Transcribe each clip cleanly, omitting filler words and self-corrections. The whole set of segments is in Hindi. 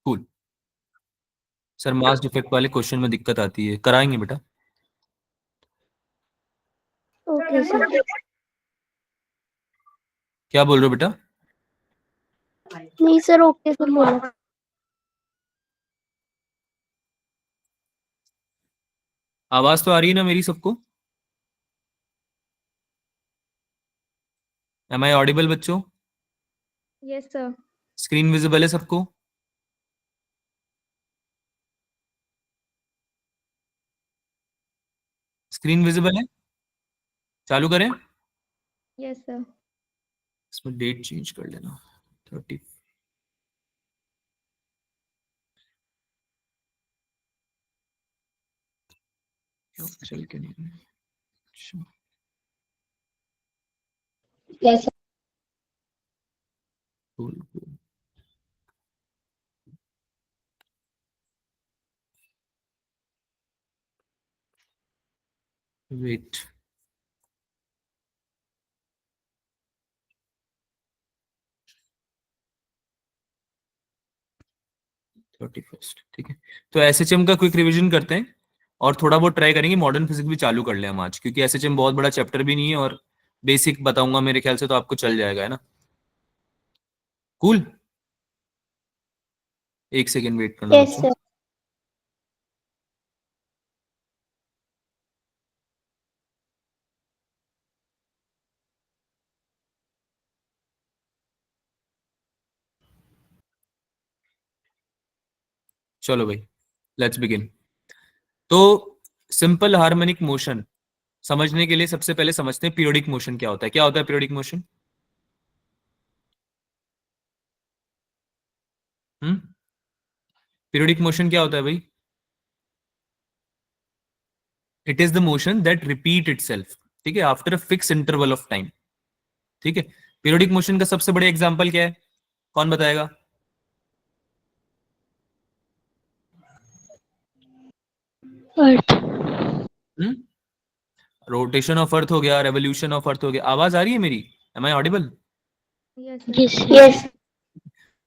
कूल। सर मास डिफेक्ट वाले क्वेश्चन में दिक्कत आती है, कराएंगे बेटा। Okay sir. क्या बोल रहे हो बेटा? नहीं सर, ओके सर बोला। आवाज तो आ रही है ना मेरी सबको? एम आई ऑडिबल बच्चों? Yes sir. स्क्रीन विजिबल है सबको? स्क्रीन विजिबल है? चालू करें? Yes sir. इसमें डेट चेंज कर लेना। 30। चल के नहीं। अच्छा, yes sir. cool, cool. Wait. Thirty first, ठीक है। तो एसएचएम का क्विक रिवीजन करते हैं और थोड़ा बहुत ट्राई करेंगे मॉडर्न फिजिक्स भी चालू कर ले हम आज, क्योंकि एसएचएम बहुत बड़ा चैप्टर भी नहीं है और बेसिक बताऊंगा मेरे ख्याल से तो आपको चल जाएगा, है ना? कूल। एक सेकेंड वेट करना यस बच्चों। सर। चलो भाई, लेट्स बिगिन। तो सिंपल हार्मोनिक मोशन समझने के लिए सबसे पहले समझते हैं पीरियोडिक मोशन क्या होता है। क्या होता है पीरियोडिक मोशन? पीरियोडिक मोशन क्या होता है भाई? It is the motion that repeat itself, ठीक है, after a fix interval of time. ठीक है। पीरियोडिक मोशन का सबसे बड़ा एग्जांपल क्या है? कौन बताएगा? अर्थ। रोटेशन ऑफ अर्थ हो गया, रेवोल्यूशन ऑफ अर्थ हो गया। आवाज आ रही है मेरी? Am I audible? Yes yes.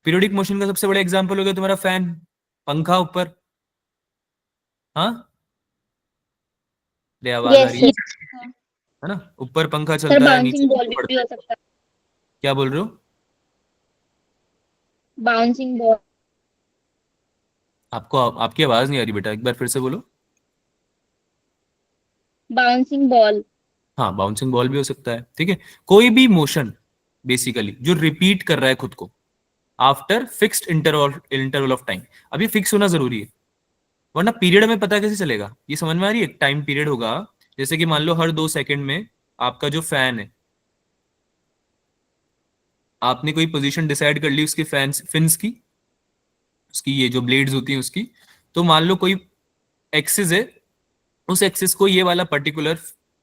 Periodic motion का सबसे बड़ा एग्जांपल हो गया तुम्हारा फैन, पंखा ऊपर। हाँ, आवाज आ यस रही सर। है ना? ऊपर पंखा सर चलता है, नीचे बाउंसिंग बॉल लोग भी पड़ते हो हैं। सकता है। क्या बोल रहे हो? Bouncing ball. आपको आपकी आवाज नहीं आ रही बेटा, एक बार फिर से बोलो। Bouncing ball. हाँ, बाउंसिंग बॉल भी हो सकता है, ठीक है। कोई भी मोशन बेसिकली जो रिपीट कर रहा है खुद को after fixed interval interval of time. अब ये फिक्स होना जरूरी है, वरना पीरियड में पता कैसे चलेगा? ये समझ में आ रही है? टाइम पीरियड होगा, जैसे कि मान लो हर 2 सेकंड में आपका जो फैन है, आपने कोई पोजीशन डिसाइड कर ली उसकी फैन फिन्स की, उसकी ये जो ब्लेड्स होती हैं उसकी। तो मान लो कोई एक्सिस है, उस एक्सिस को ये वाला पर्टिकुलर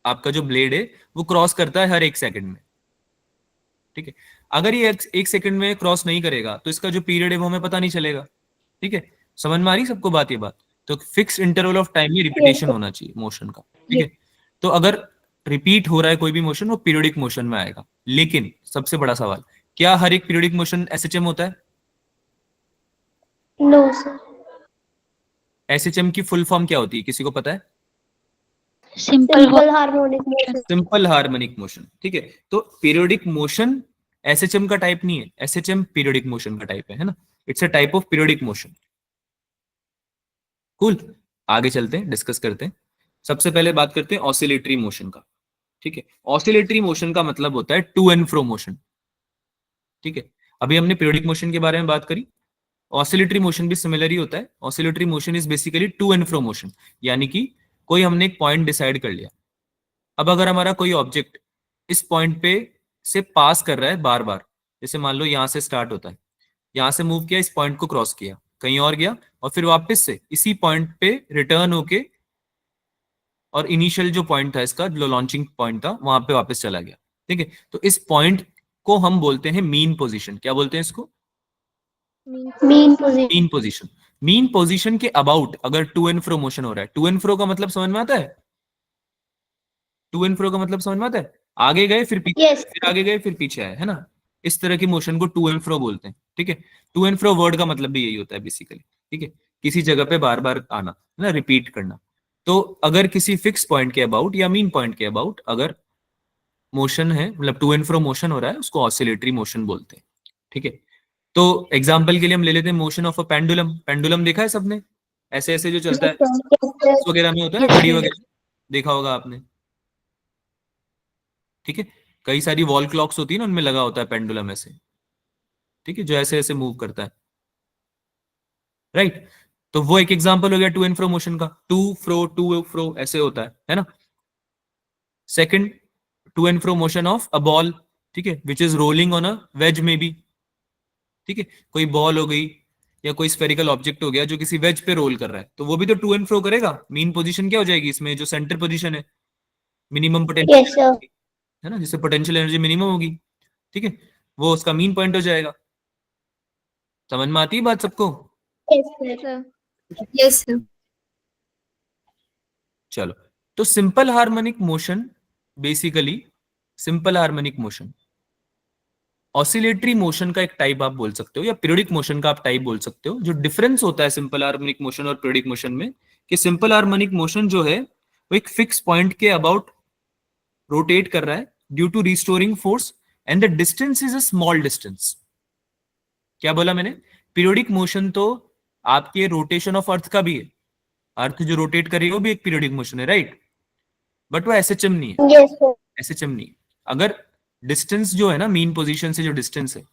आपका जो ब्लेड है वो क्रॉस करता है हर 1 सेकंड में, ठीक है। अगर ये 1 सेकंड में क्रॉस नहीं करेगा तो इसका जो पीरियड है वो हमें पता नहीं चलेगा, ठीक है। समझ में आ रही सबको बात? ये बात तो फिक्स इंटरवल ऑफ टाइम में यस रिपीटेशन सर। होना चाहिए मोशन का, ठीक है। तो अगर रिपीट हो रहा है कोई भी मोशन, वो पीरियोडिक मोशन में आएगा। लेकिन सबसे बड़ा सवाल, क्या हर एक पीरियोडिक मोशन एसएचएम होता है? No sir. एसएचएम की फुल फॉर्म क्या होती है, किसी को पता है? Simple harmonic motion. Simple harmonic motion, ठीक है। तो पीरियोडिक मोशन एसएचएम का टाइप नहीं है, एसएचएम पीरियोडिक मोशन का टाइप है ना? It's a type of periodic motion. Cool. आगे चलते हैं, डिस्कस करते हैं। सबसे पहले बात करते हैं ऑसिलेटरी मोशन का, ठीक है। ऑसिलेटरी मोशन का मतलब होता है टू एंड फ्रो मोशन, ठीक है। अभी हमने पीरियोडिक मोशन के बारे में बात करी, ऑसिलेटरी मोशन भी सिमिलर ही होता है। Oscillatory motion is basically to and fro motion, यानी कि कोई हमने एक पॉइंट डिसाइड कर लिया। अब अगर हमारा कोई ऑब्जेक्ट इस पॉइंट पे से पास कर रहा है बार बार, जैसे मान लो यहां से स्टार्ट होता है, यहां से मूव किया, इस पॉइंट को क्रॉस किया, कहीं और गया, और फिर वापस से इसी पॉइंट पे रिटर्न होके और इनिशियल जो पॉइंट था इसका, जो लॉन्चिंग पॉइंट था, वहां पे वापस चला गया, ठीक है। तो इस पॉइंट को हम बोलते हैं मीन पोजीशन। क्या बोलते हैं इसको? Mean position. Mean position. Mean position के अबाउट अगर टू एंड फ्रो मोशन हो रहा है, टू एंड फ्रो का मतलब समझ में आता है? टू एंड फ्रो का मतलब समझ में आता है? आगे गए फिर पीछे आए, यस। फिर आगे गए फिर पीछे आए, है ना? इस तरह की मोशन को टू एंड फ्रो बोलते हैं, ठीक ठीक है, टू एंड फ्रो वर्ड का मतलब भी यही होता है बेसिकली, ठीक है, किसी जगह पे बार बार आना, है ना, रिपीट करना। तो अगर किसी फिक्स पॉइंट के अबाउट या मीन पॉइंट के अबाउट अगर मोशन है, मतलब टू एंड फ्रो मोशन हो रहा है, उसको ऑसिलेटरी मोशन बोलते हैं, ठीक है। तो एग्जांपल के लिए हम ले लेते हैं motion of a pendulum. Pendulum देखा है सबने, ऐसे ऐसे जो चलता है, Yes, वगैरह में होता है ना, घड़ी वगैरह देखा होगा आपने, ठीक है। कई सारी वॉल क्लॉक्स होती है ना, उनमें लगा होता है पेंडुलम ऐसे, ठीक है, जो ऐसे ऐसे मूव करता है, राइट। तो वो एक एग्जांपल हो गया टू एंड फ्रो मोशन का, टू फ्रो ऐसे होता है ना। Second, to and fro motion of a ball, ठीक है, which is rolling on a wedge में बी, ठीक है, कोई बॉल हो गई या कोई स्फेरिकल ऑब्जेक्ट हो गया जो किसी वेज पे रोल कर रहा है, तो वो भी तो टू एंड फ्रो करेगा। मीन पोजीशन क्या हो जाएगी इसमें, जो सेंटर पोजीशन है, मिनिमम sir. पोटेंशियल, है ना, जिससे पोटेंशियल एनर्जी मिनिमम होगी, ठीक है, वो उसका मीन पॉइंट हो जाएगा। समझ में आती है बात सबको? Yes, sir. Yes, sir. चलो, तो simple harmonic motion, basically simple harmonic motion oscillatory motion का एक टाइप आप बोल सकते हो, या पीरियोडिक मोशन का आप टाइप बोल सकते हो। जो डिफरेंस होता है सिंपल हार्मोनिक मोशन और पीरियोडिक मोशन में, कि सिंपल हार्मोनिक मोशन जो है वो एक फिक्स पॉइंट के अबाउट रोटेट कर रहा है due to restoring force, and the distance is a small distance. क्या बोला मैंने? पीरियोडिक मोशन तो आपके रोटेशन ऑफ अर्थ का भी है, अर्थ जो रोटेट कर रही है वो भी एक पीरियोडिक मोशन है, राइट, बट वो एसएचएम नहीं है, Yes, sir. एसएचएम नहीं है। अगर डिस्टेंस जो है ना, मीन पोजीशन से जो डिस्टेंस है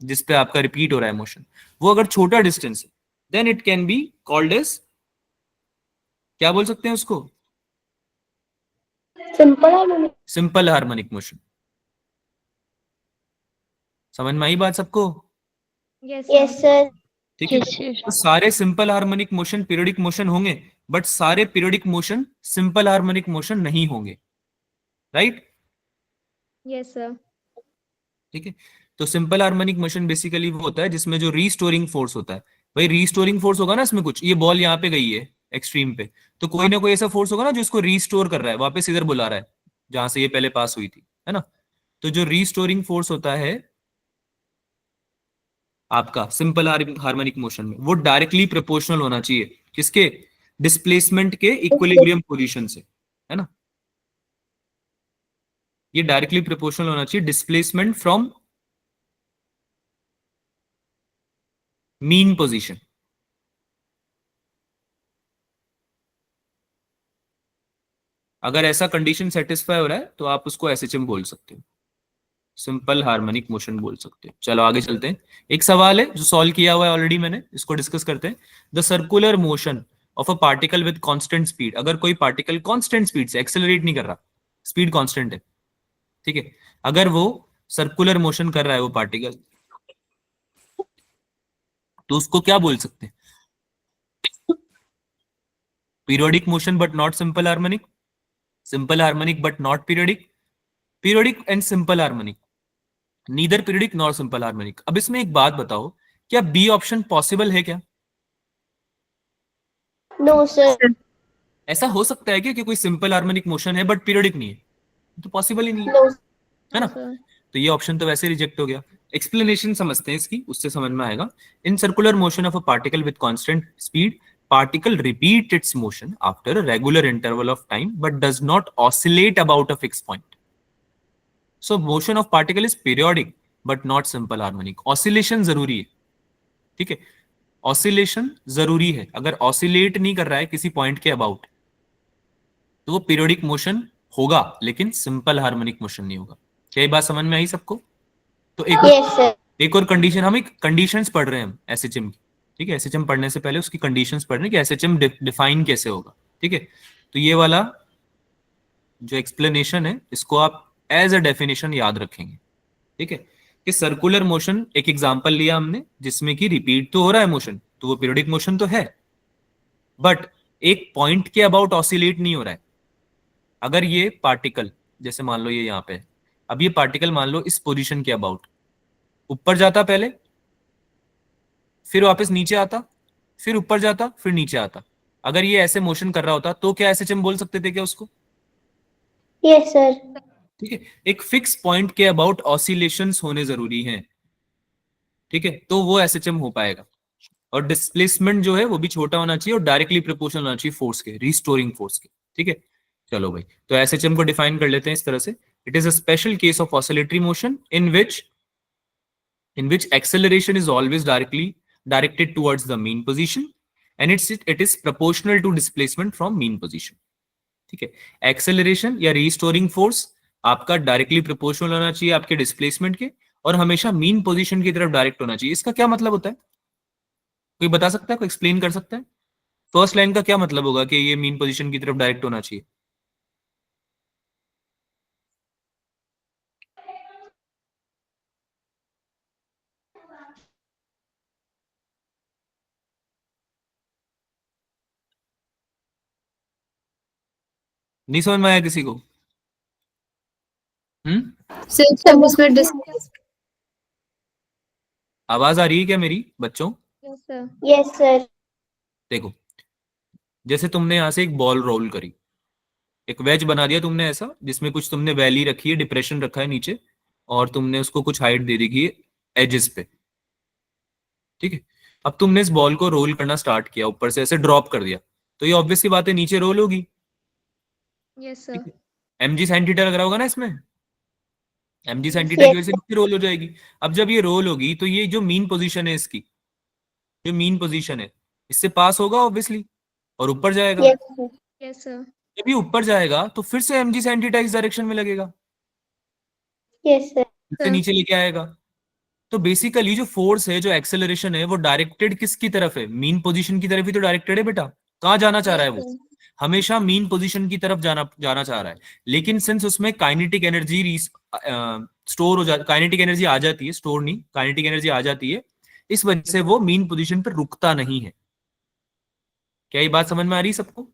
जिस पे आपका रिपीट हो रहा है मोशन, वो अगर छोटा डिस्टेंस है, then it can be called as, क्या बोल सकते हैं उसको? Simple harmonic. Simple harmonic motion. समझ में आई बात सबको? Yes, sir. ठीक है, Yes, sir. तो सारे simple harmonic motion periodic motion होंगे, बट सारे periodic motion simple harmonic motion नहीं होंगे, राइट? Yes, sir. ठीक है, तो सिंपल हार्मोनिक मोशन बेसिकली वो होता है जिसमें जो रीस्टोरिंग फोर्स होता है, भाई रीस्टोरिंग फोर्स होगा ना इसमें, कुछ ये बॉल यहाँ पे गई है एक्सट्रीम पे, तो कोई ना कोई ऐसा फोर्स होगा ना जो इसको रीस्टोर कर रहा है, वापस इधर बुला रहा है जहां से ये पहले पास हुई थी, है ना। तो जो रीस्टोरिंग फोर्स होता है आपका सिंपल हार्मोनिक मोशन में, वो डायरेक्टली प्रोपोर्शनल होना चाहिए किसके? डिस्प्लेसमेंट के इक्विलिब्रियम पोजीशन से, है ना। ये डायरेक्टली प्रोपोर्शनल होना चाहिए डिस्प्लेसमेंट फ्रॉम मीन पोजीशन। अगर ऐसा कंडीशन सेटिस्फाई हो रहा है तो आप उसको एसएचएम बोल सकते हो, सिंपल हार्मोनिक मोशन बोल सकते हो। चलो आगे चलते हैं। एक सवाल है जो सॉल्व किया हुआ है ऑलरेडी मैंने, इसको डिस्कस करते हैं। The circular motion of a particle with constant speed, अगर कोई पार्टिकल कांस्टेंट स्पीड से एक्सेलरेट नहीं कर रहा, स्पीड कांस्टेंट है, ठीक है, अगर वो सर्कुलर मोशन कर रहा है वो पार्टिकल, तो उसको क्या बोल सकते हैं? Periodic motion but not simple harmonic, simple harmonic but not periodic, periodic and simple harmonic, neither periodic nor simple harmonic. अब इसमें एक बात बताओ, क्या बी ऑप्शन पॉसिबल है क्या? No, sir. ऐसा हो सकता है क्या कि कोई सिंपल हार्मोनिक मोशन है बट पीरियोडिक नहीं है? तो पॉसिबल ही नहीं है, No. है ना। No, sir. तो ये ऑप्शन तो वैसे रिजेक्ट हो गया। एक्सप्लेनेशन समझते हैं इसकी, उससे समझ में आएगा। In circular motion of a particle with constant speed, particle repeat it's motion after a regular interval of time but does not oscillate about a fix point. So motion of particle is periodic but not simple harmonic. Oscillation जरूरी है, ठीक है, ऑसिलेशन जरूरी है। अगर ऑसिलेट नहीं कर रहा है किसी पॉइंट के अबाउट, तो वो पीरियोडिक मोशन होगा लेकिन सिंपल हार्मोनिक मोशन नहीं होगा। क्या ये बात समझ में आई सबको? तो Yes, sir. एक और कंडीशन, हम एक कंडीशंस पढ़ रहे हैं हम एसएचएम की, ठीक है। एसएचएम पढ़ने से पहले उसकी कंडीशंस पढ़ रहे हैं कि एसएचएम डिफाइन कैसे होगा, ठीक है। तो ये वाला जो एक्सप्लेनेशन है इसको आप एज अ डेफिनेशन याद रखेंगे, ठीक है। कि सर्कुलर मोशन एक एग्जांपल लिया हमने जिसमें कि रिपीट तो हो रहा है मोशन, तो वो पीरियोडिक मोशन तो है, बट एक पॉइंट के अबाउट ऑसिलेट नहीं हो रहा है। अगर ये पार्टिकल, जैसे मान लो ये यहाँ पे है, अब ये पार्टिकल मान लो इस पोजीशन के अबाउट ऊपर जाता पहले, फिर वापस नीचे आता, फिर ऊपर जाता, फिर नीचे आता, अगर ये ऐसे मोशन कर रहा होता तो क्या एसएचएम बोल सकते थे क्या उसको? Yes, sir. ठीक है, एक फिक्स पॉइंट के अबाउट ऑसिलेशंस होने जरूरी हैं। ठीक है, तो वो एसएचएम हो पाएगा। और डिस्प्लेसमेंट जो है वो भी छोटा होना चाहिए और डायरेक्टली प्रोपोर्शनल होना चाहिए फोर्स के, रिस्टोरिंग फोर्स के। ठीक है, चलो भाई, तो एसएचएम को डिफाइन कर लेते हैं इस तरह से। It is a special case of oscillatory motion in which acceleration is always directed towards the mean position and it is proportional to displacement from mean position। ठीक है, एक्सेलरेशन या रिस्टोरिंग फोर्स आपका डायरेक्टली प्रोपोर्शनल होना चाहिए आपके डिस्प्लेसमेंट के, और हमेशा मीन पोजीशन की तरफ डायरेक्ट होना चाहिए। इसका क्या मतलब होता है, कोई बता सकता है, कोई एक्सप्लेन कर सकता है? फर्स्ट लाइन का क्या मतलब होगा कि ये मीन पोजीशन की तरफ डायरेक्ट होना चाहिए? नहीं समझ में आया किसी को? सर सब उसमें डिस्कस। आवाज आ रही है क्या मेरी बच्चों? Yes sir. Yes sir. देखो, जैसे तुमने यहां से एक बॉल रोल करी, एक वेज बना दिया तुमने ऐसा, जिसमें कुछ तुमने वैली रखी है, डिप्रेशन रखा है नीचे, और तुमने उसको कुछ हाइट दे दी है एजेस पे। ठीक है, अब तुमने इस बॉल को रोल करना स्टार्ट किया, ऊपर से ऐसे ड्रॉप कर दिया, तो ये ऑब्वियस सी बात है नीचे रोल होगी। Yes sir. mg sin theta लग रहा होगा ना इसमें, mg sin थीटा की Yes. वजह से नीचे रोल हो जाएगी। अब जब ये रोल होगी तो ये जो मीन पोजीशन है इसकी, जो मीन पोजीशन है, इससे पास होगा ऑब्वियसली और ऊपर जाएगा। Yes sir. Yes sir. जब ये ऊपर जाएगा तो फिर से mg sin थीटा इस डायरेक्शन में लगेगा, Yes sir. इससे नीचे लेके आएगा। तो बेसिकली जो फोर्स है, जो एक्सेलरेशन है, वो डायरेक्टेड किसकी तरफ है? मीन पोजीशन की तरफ ही तो डायरेक्टेड है बेटा। कहाँ जाना चाह रहा है वो? हमेशा मीन पोजीशन की तरफ जाना चाह रहा है। लेकिन सिंस उसमें काइनेटिक एनर्जी स्टोर हो जाती, काइनेटिक एनर्जी आ जाती है, स्टोर नहीं, काइनेटिक एनर्जी आ जाती है, इस वजह से वो मीन पोजीशन पर रुकता नहीं है। क्या ये बात समझ में आ रही है सबको?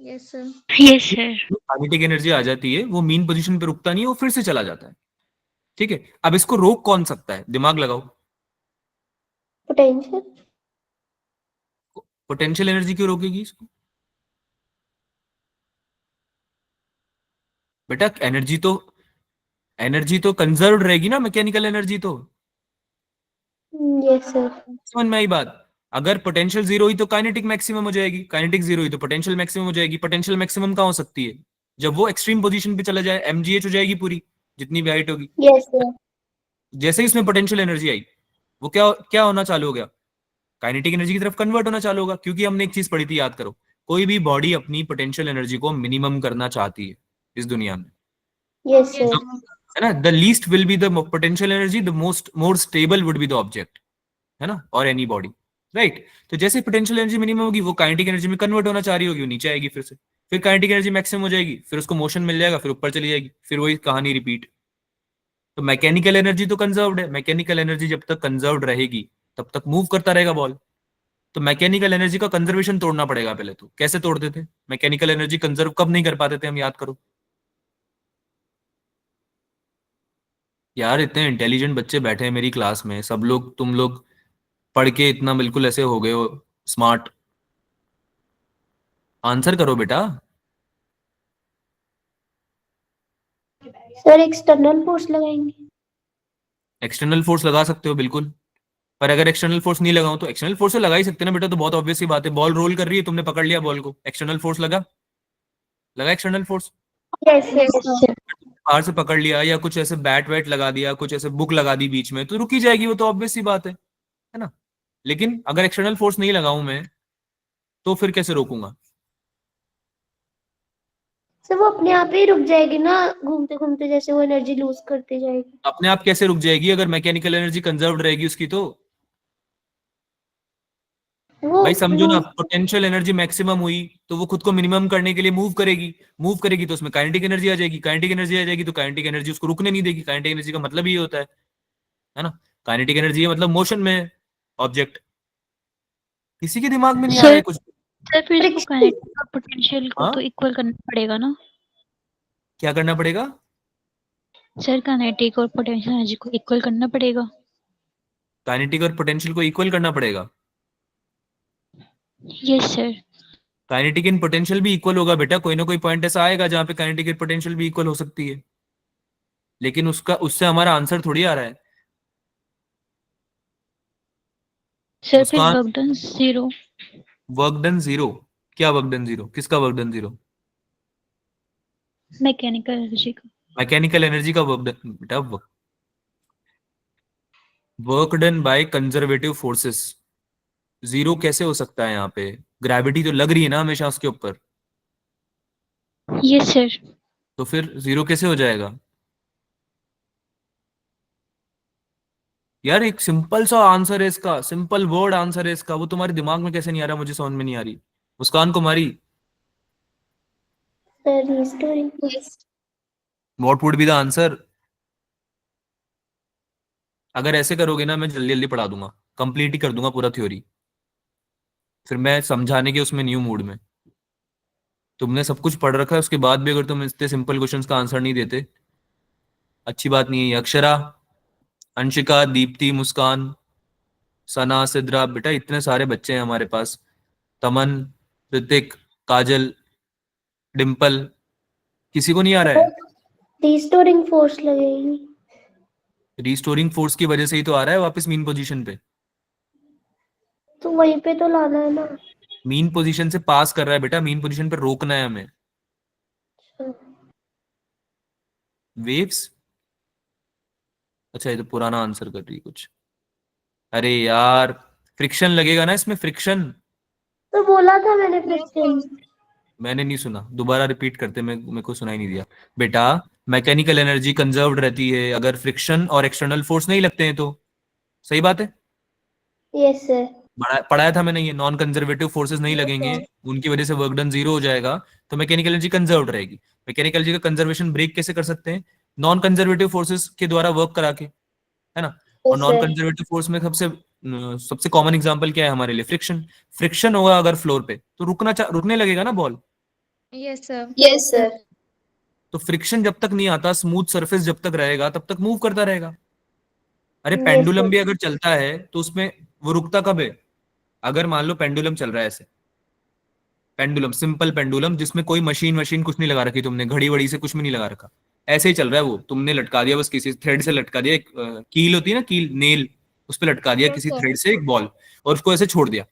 Yes sir. Yes sir. Kinetic energy आ जाती है, वो मीन पोजीशन पे रुकता नहीं है, वो फिर से चला जाता है। ठीक है, अब इसको रोक कौन सकता है? दिमाग लगाओ। Potential. पोटेंशियल एनर्जी क्यों रोकेगी इसको बेटा? एनर्जी तो कंजर्व रहेगी ना, मैकेनिकल एनर्जी तो। Yes sir. समझ में आई बात? अगर पोटेंशियल जीरो हुई तो काइनेटिक मैक्सिमम हो जाएगी, काइनेटिक जीरो हुई तो पोटेंशियल मैक्सिमम हो जाएगी। पोटेंशियल मैक्सिमम कहाँ हो सकती है? जब वो एक्सट्रीम पोजीशन पे चला जाए, एमजीएच हो जाएगी पूरी, जितनी भी हाइट होगी। Yes sir. जैसे ही इसमें पोटेंशियल एनर्जी आई, वो क्या क्या होना चालू हो गया? काइनेटिक एनर्जी की तरफ कन्वर्ट होना चालू होगा, क्योंकि हमने एक चीज पढ़ी थी, याद करो, कोई भी बॉडी अपनी पोटेंशियल एनर्जी को मिनिमम करना चाहती है इस दुनिया में, Yes sir. है ना? The least will be the potential energy, the more stable would be the object, है ना, और एनी बॉडी, राइट? तो जैसे पोटेंशियल एनर्जी मिनिमम होगी, वो काइनेटिक एनर्जी में कन्वर्ट होना चाह रही होगी, वो नीचे आएगी फिर से। फिर काइनेटिक एनर्जी मैक्सिमम हो जाएगी, फिर उसको मोशन मिल जाएगा, फिर ऊपर चली जाएगी, फिर वही कहानी रिपीट। तो मैकेनिकल एनर्जी तो कंजर्व्ड है, मैकेनिकल एनर्जी जब तक कंजर्व्ड रहेगी तब तक मूव करता रहेगा बॉल। तो मैकेनिकल एनर्जी का कंजर्वेशन तोड़ना पड़ेगा पहले। तो कैसे तोड़ते थे मैकेनिकल एनर्जी कंजर्व? कब नहीं कर पाते थे हम, याद करो यार। इतने इंटेलिजेंट बच्चे बैठे हैं मेरी क्लास में, सब लोग, तुम लोग पढ़ के इतना बिल्कुल ऐसे हो गए हो स्मार्ट, आंसर करो बेटा। सर एक्सटर्नल फोर्स लगाएंगे। एक्सटर्नल फोर्स लगा सकते हो बिल्कुल, पर अगर एक्सटर्नल फोर्स नहीं लगाऊं तो? एक्सटर्नल फोर्स तो लगा ही सकते ना बेटा, तो बहुत ऑब्वियस सी बात है। बॉल रोल कर रही है, तुमने पकड़ लिया बॉल को, एक्सटर्नल फोर्स लगा external force. Yes sir. Yes sir. बाहर से पकड़ लिया या कुछ ऐसे बैट वैट लगा दिया, कुछ ऐसे बुक लगा दी बीच में, तो रुकी जाएगी, वो तो ऑब्वियस सी बात है ना? लेकिन अगर एक्सटर्नल फोर्स नहीं लगाऊं मैं, तो फिर कैसे रोकूंगा? सर वो अपने आप ही रुक जाएगी ना, घूमते घूमते जैसे वो एनर्जी लूज करती जाएगी। अपने आप कैसे रुक जाएगी अगर मैकेनिकल एनर्जी कंजर्व रहेगी उसकी? तो वो भाई समझो ना, lose- पोटेंशियल एनर्जी मैक्सिमम हुई तो वो खुद को मिनिमम करने के लिए मूव करेगी तो उसमें काइनेटिक एनर्जी आ जाएगी, काइनेटिक एनर्जी आ जाएगी तो काइनेटिक एनर्जी उसको रुकने नहीं देगी। काइनेटिक एनर्जी का मतलब ही होता है ना? काइनेटिक एनर्जी है मतलब मोशन में ऑब्जेक्ट। किसी के दिमाग में नहीं आ रहा है कुछ? सर फिर इसको काइनेटिक और पोटेंशियल को हाँ? तो इक्वल करना पड़ेगा ना क्या करना पड़ेगा? सर? काइनेटिक और पोटेंशियल एनर्जी को इक्वल करना पड़ेगा। काइनेटिक और पोटेंशियल को इक्वल करना पड़ेगा। Yes sir. Kinetic and potential भी इक्वल होगा बेटा, कोई ना कोई पॉइंट ऐसा आएगा जहां पे काइनेटिक एंड पोटेंशियल भी इक्वल हो सकती है, लेकिन उससे हमारा आंसर थोड़ी आ रहा है। सर फिर मुस्कान, वर्क डन 0। Work done 0? क्या वर्क डन 0? किसका वर्क डन 0? मैकेनिकल एनर्जी का। मैकेनिकल एनर्जी का वर्क डन बेटा। Work done by conservative forces 0 कैसे हो सकता है? यहाँ पे ग्रेविटी तो लग रही है ना हमेशा उसके ऊपर, यस सर। तो फिर 0 कैसे हो जाएगा? यार एक सिंपल सा आंसर है इसका, सिंपल वर्ड आंसर है इसका, वो तुम्हारे दिमाग में कैसे नहीं आ रहा? मुझे समझ में नहीं आ रही। Muskan Kumari, sir restoring. What would be the answer? अगर ऐसे करोगे ना मैं जल्दी जल्दी पढ़ा दूंगा, कंप्लीट ही कर दूंगा पूरा थ्योरी, फिर मैं समझाने के उसमें न्यू मूड में। तुमने सब कुछ पढ़ रखा है, उसके बाद भी अगर तुम इतने सिंपल क्वेश्चंस का आंसर नहीं देते, अच्छी बात नहीं है। अक्षरा, अंशिका, दीप्ति, मुस्कान, सना, सिद्रा, बेटा इतने सारे बच्चे हैं हमारे पास। तमन, ऋतिक, काजल, डिम्पल, किसी को नहीं आ रहा है? रिस्टोरिंग फोर्स लगेगी। रिस्टोरिंग फोर्स की वजह से ही तो आ रहा है वापस मीन पोजीशन पे। तो वहीं पे तो लाना है ना। मीन पोजीशन से पास कर रहा है बेटा, मीन पोजीशन पे रोकना है हमें। वेव्स, अच्छा ये तो पुराना आंसर कर रही है कुछ। अरे यार, फ्रिक्शन लगेगा ना इसमें, फ्रिक्शन। तो बोला था मैंने फ्रिक्शन। मैंने नहीं सुना, दोबारा रिपीट करते, मैं मेरे को सुनाई नहीं दिया। बेटा मैकेनिकल एनर्जी कंजर्व्ड रहती है अगर फ्रिक्शन और एक्सटर्नल फोर्स नहीं लगते हैं तो। सही बात है। Yes sir. पढ़ाया था मैंने, ये नॉन कंजर्वेटिव फोर्सेस नहीं लगेंगे, उनकी वजह से वर्क डन 0 हो जाएगा, तो मैकेनिकल एनर्जी कंजर्व्ड रहेगी। मैकेनिकल एनर्जी का कंजर्वेशन ब्रेक कैसे कर सकते हैं? नॉन कंजर्वेटिव फोर्सेस के द्वारा वर्क करा के, है ना। और yes non sir. Conservative force में सबसे कॉमन एग्जांपल क्या है हमारे लिए? फ्रिक्शन। फ्रिक्शन होगा अगर फ्लोर पे तो रुकने लगेगा ना ball. Yes, sir. Yes sir. तो फ्रिक्शन जब तक नहीं आता, स्मूथ सरफेस जब तक रहेगा तब तक मूव करता रहेगा। अरे यस पेंडुलम सर। भी अगर चलता है तो उसमें वो रुकता कब है? अगर मान लो पेंडुलम चल रहा है ऐसे, पेंडुलम, सिंपल पेंडुलम जिसमें कोई मशीन मशीन कुछ नहीं लगा रखी तुमने, घड़ी वड़ी से कुछ भी नहीं लगा रखा, ऐसे ही चल रहा है वो, तुमने लटका दिया बस किसी थ्रेड से लटका दिया, एक कील होती है ना, कील, नेल, उस पर लटका दिया Yes, किसी sir. थ्रेड से एक बॉल, और उसको ऐसे छोड़ दिया।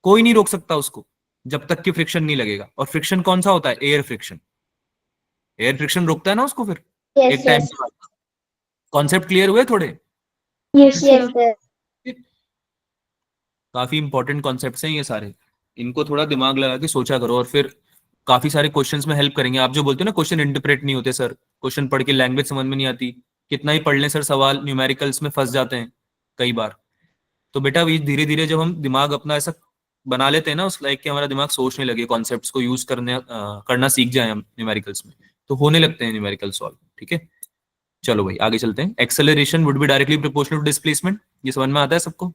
कोई नहीं रोक सकता उसको जब तक कि फ्रिक्शन नहीं लगेगा। और फ्रिक्शन कौन सा होता है? Air friction. एयर फ्रिक्शन रोकता है ना उसको फिर यस एक टाइम यस। के बाद। कॉन्सेप्ट क्लियर हुए थोड़े? Yes Yes, sir. सर। काफी इंपॉर्टेंट कॉन्सेप्ट्स हैं ये सारे, इनको थोड़ा दिमाग लगा के सोचा करो, और फिर काफी सारे क्वेश्चंस में हेल्प करेंगे। आप जो बोलते हो ना क्वेश्चन इंटरप्रेट नहीं होते सर, क्वेश्चन पढ़ के लैंग्वेज समझ में नहीं आती, कितना ही पढ़ लें सर, सवाल न्यूमेरिकल्स में फंस जाते हैं कई बार। तो बेटा ये धीरे धीरे जब हम दिमाग अपना ऐसा बना लेते हैं ना उस लाइक कि हमारा दिमाग सोचने लगे, कॉन्सेप्ट्स को यूज करना सीख जाए हम न्यूमेरिकल्स में, तो होने लगते हैं न्यूमेरिकल सॉल्व। ठीक है, चलो भाई आगे चलते हैं। Acceleration would be directly proportional to displacement, ये समझ में आता है सबको?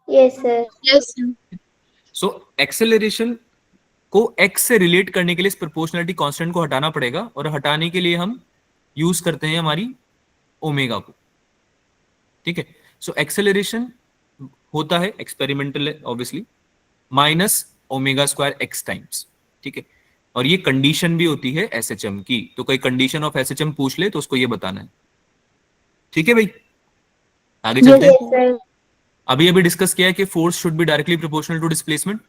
Yes sir. Yes, sir. So acceleration को x से रिलेट करने के लिए इस प्रोपोर्शनलिटी कांस्टेंट को हटाना पड़ेगा, और हटाने के लिए हम यूज करते हैं हमारी ओमेगा को। ठीक है, सो एक्सेलरेशन होता है experimental obviously minus omega square x times. ठीक है, और ये कंडीशन भी होती है एसएचएम की, तो कोई कंडीशन ऑफ एसएचएम पूछ ले तो उसको ये बताना है। ठीक है भाई, आगे चलते यस हैं। सर। अभी अभी डिस्कस किया है कि force should be directly proportional to displacement.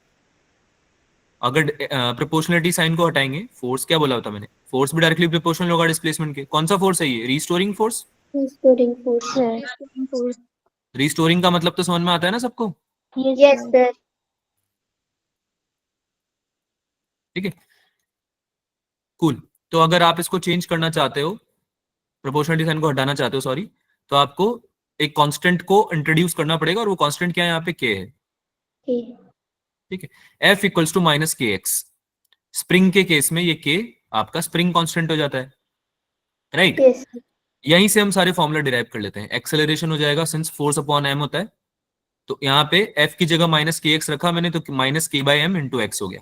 अगर प्रोपोर्शनलिटी साइन को हटाएंगे, फोर्स क्या बोला होता मैंने, फोर्स भी डायरेक्टली प्रोपोर्शनल होगा डिस्प्लेसमेंट के। कौन सा फोर्स है ये? Restoring force. रिस्टोरिंग फोर्स है। Restoring force. रिस्टोरिंग का मतलब तो समझ में आता है ना सबको? Yes sir. ठीक है, कूल। तो अगर आप इसको चेंज करना चाहते हो, प्रोपोर्शनलिटी साइन को हटाना चाहते हो, सॉरी, तो आपको एक कांस्टेंट को इंट्रोड्यूस करना पड़ेगा, और वो कांस्टेंट क्या है? यहाँ पे के है। ठीक है, एफ इक्वल्स टू माइनस के एक्स। स्प्रिंग के केस में ये के आपका स्प्रिंग कांस्टेंट हो जाता है, राइट। यस। यहीं से हम सारे फॉर्मूला डिराइव कर लेते हैं। एक्सेलरेशन हो जाएगा, सिंस फोर्स अपॉन एम होता है, तो यहाँ पे एफ की जगह माइनस के एक्स रखा मैंने, तो minus k by M into x हो गया।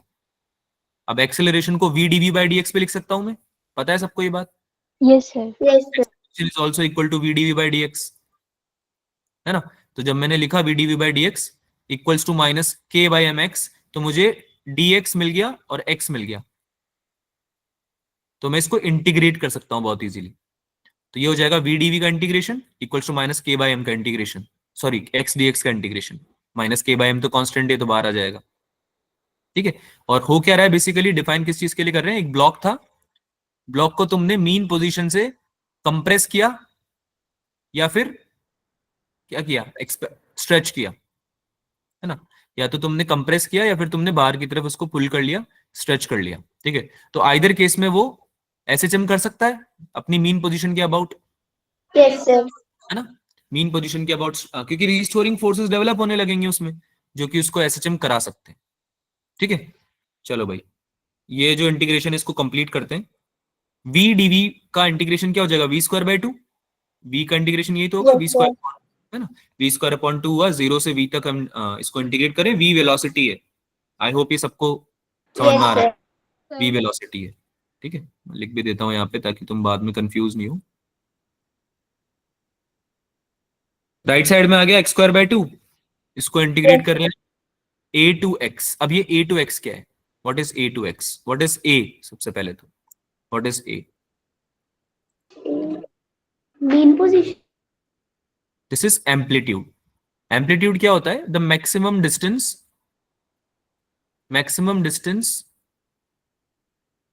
अब एक्सेलरेशन को v dv by d x पे लिख सकता हूं मैं, पता है सबको ये बात? Yes sir. Yes sir. Is also equal to v dv by d x, है ना। तो जब मैंने लिखा v dv by d x equals to minus k by m x, तो मुझे डी एक्स मिल गया और एक्स मिल गया, तो मैं इसको इंटीग्रेट कर सकता हूं बहुत इजीली। तो ये हो जाएगा वी डीवी का integration equals to minus k by M का integration. Sorry x D x का इंटीग्रेशन, माइनस के बाय एम तो कांस्टेंट है तो बाहर आ जाएगा, ठीक है। और हो क्या रहा है बेसिकली, डिफाइन किस चीज के लिए कर रहे हैं, एक ब्लॉक था, ब्लॉक को तुमने मीन पोजीशन से कंप्रेस किया या फिर क्या किया, स्ट्रेच किया, है ना, या तो तुमने कंप्रेस किया या फिर तुमने बाहर की तरफ उसको पुल कर लिया, स्ट्रेच कर लिया, ठीक है। तो आइदर केस में वो एसएचएम कर सकता है अपनी मीन पोजीशन के अबाउट, यस सर। है ना, मीन पोजीशन के अबाउट, क्योंकि रिस्टोरिंग फोर्सेस डेवलप होने लगेंगे उसमें जो कि उसको एसएचएम करा सकते हैं, ठीक है। चलो भाई, ये जो इंटीग्रेशन है इसको कंप्लीट करते हैं। वी डीवी का इंटीग्रेशन क्या हो जाएगा, वी स्क्वायर बाय 2, वी का इंटीग्रेशन यही तो होगा, Yes, वी स्क्वायर, है ना, वी स्क्वायर अपॉन 2 हुआ, 0 से वी तक हम इसको इंटीग्रेट करें, वी वेलोसिटी है, आई होप ये सबको समझ में आ यस रहा है, सर। वी वेलोसिटी है, ठीक है। लिख भी देता हूं यहाँ पे ताकि तुम बाद में कंफ्यूज नहीं हो। राइट साइड में आ गया एक्स स्क्वायर बाय 2, इसको इंटीग्रेट कर लें ए टू एक्स। अब ये ए टू एक्स क्या है, what is a to x, what is a, सबसे पहले तो what is a, mean position. This is amplitude. Amplitude क्या होता है, the maximum distance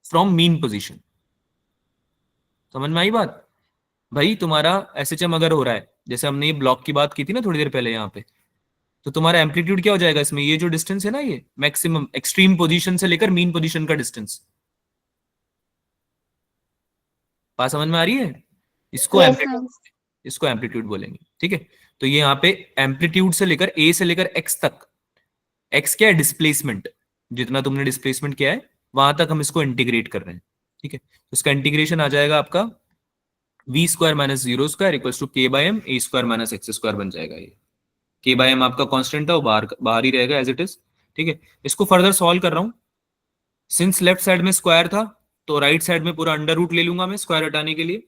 from mean position. समझ में आई बात भाई, तुम्हारा एसएचएम अगर हो रहा है, जैसे हमने ये ब्लॉक की बात की थी ना थोड़ी देर पहले यहाँ पे, तो तुम्हारा एम्पलीट्यूड क्या हो जाएगा इसमें, ये जो डिस्टेंस है ना, ये मैक्सिमम एक्सट्रीम पोजीशन से लेकर मीन पोजीशन का डिस्टेंस, बात समझ में आ रही है, इसको Yes, एम्पलीट्यूड, इसको एम्पलीट्यूड बोलेंगे, ठीक है। तो ये यहाँ पे एम्पलीट्यूड से लेकर ए से लेकर एक्स तक, एक्स क्या है, डिस्प्लेसमेंट, जितना तुमने डिस्प्लेसमेंट किया है वहां तक हम इसको इंटीग्रेट कर रहे हैं, ठीक है। तो इसका इंटीग्रेशन आ जाएगा आपका V square minus zero square equals to K by M A square minus x square बन जाएगा। ये के बाय एम आपका कांस्टेंट था, वो बाहर ही रहेगा एज इट इज, ठीक है। इसको फर्दर सॉल्व कर रहा हूं, सिंस लेफ्ट साइड में स्क्वायर था तो राइट साइड में पूरा अंडर रूट ले लूंगा मैं स्क्वायर हटाने के लिए,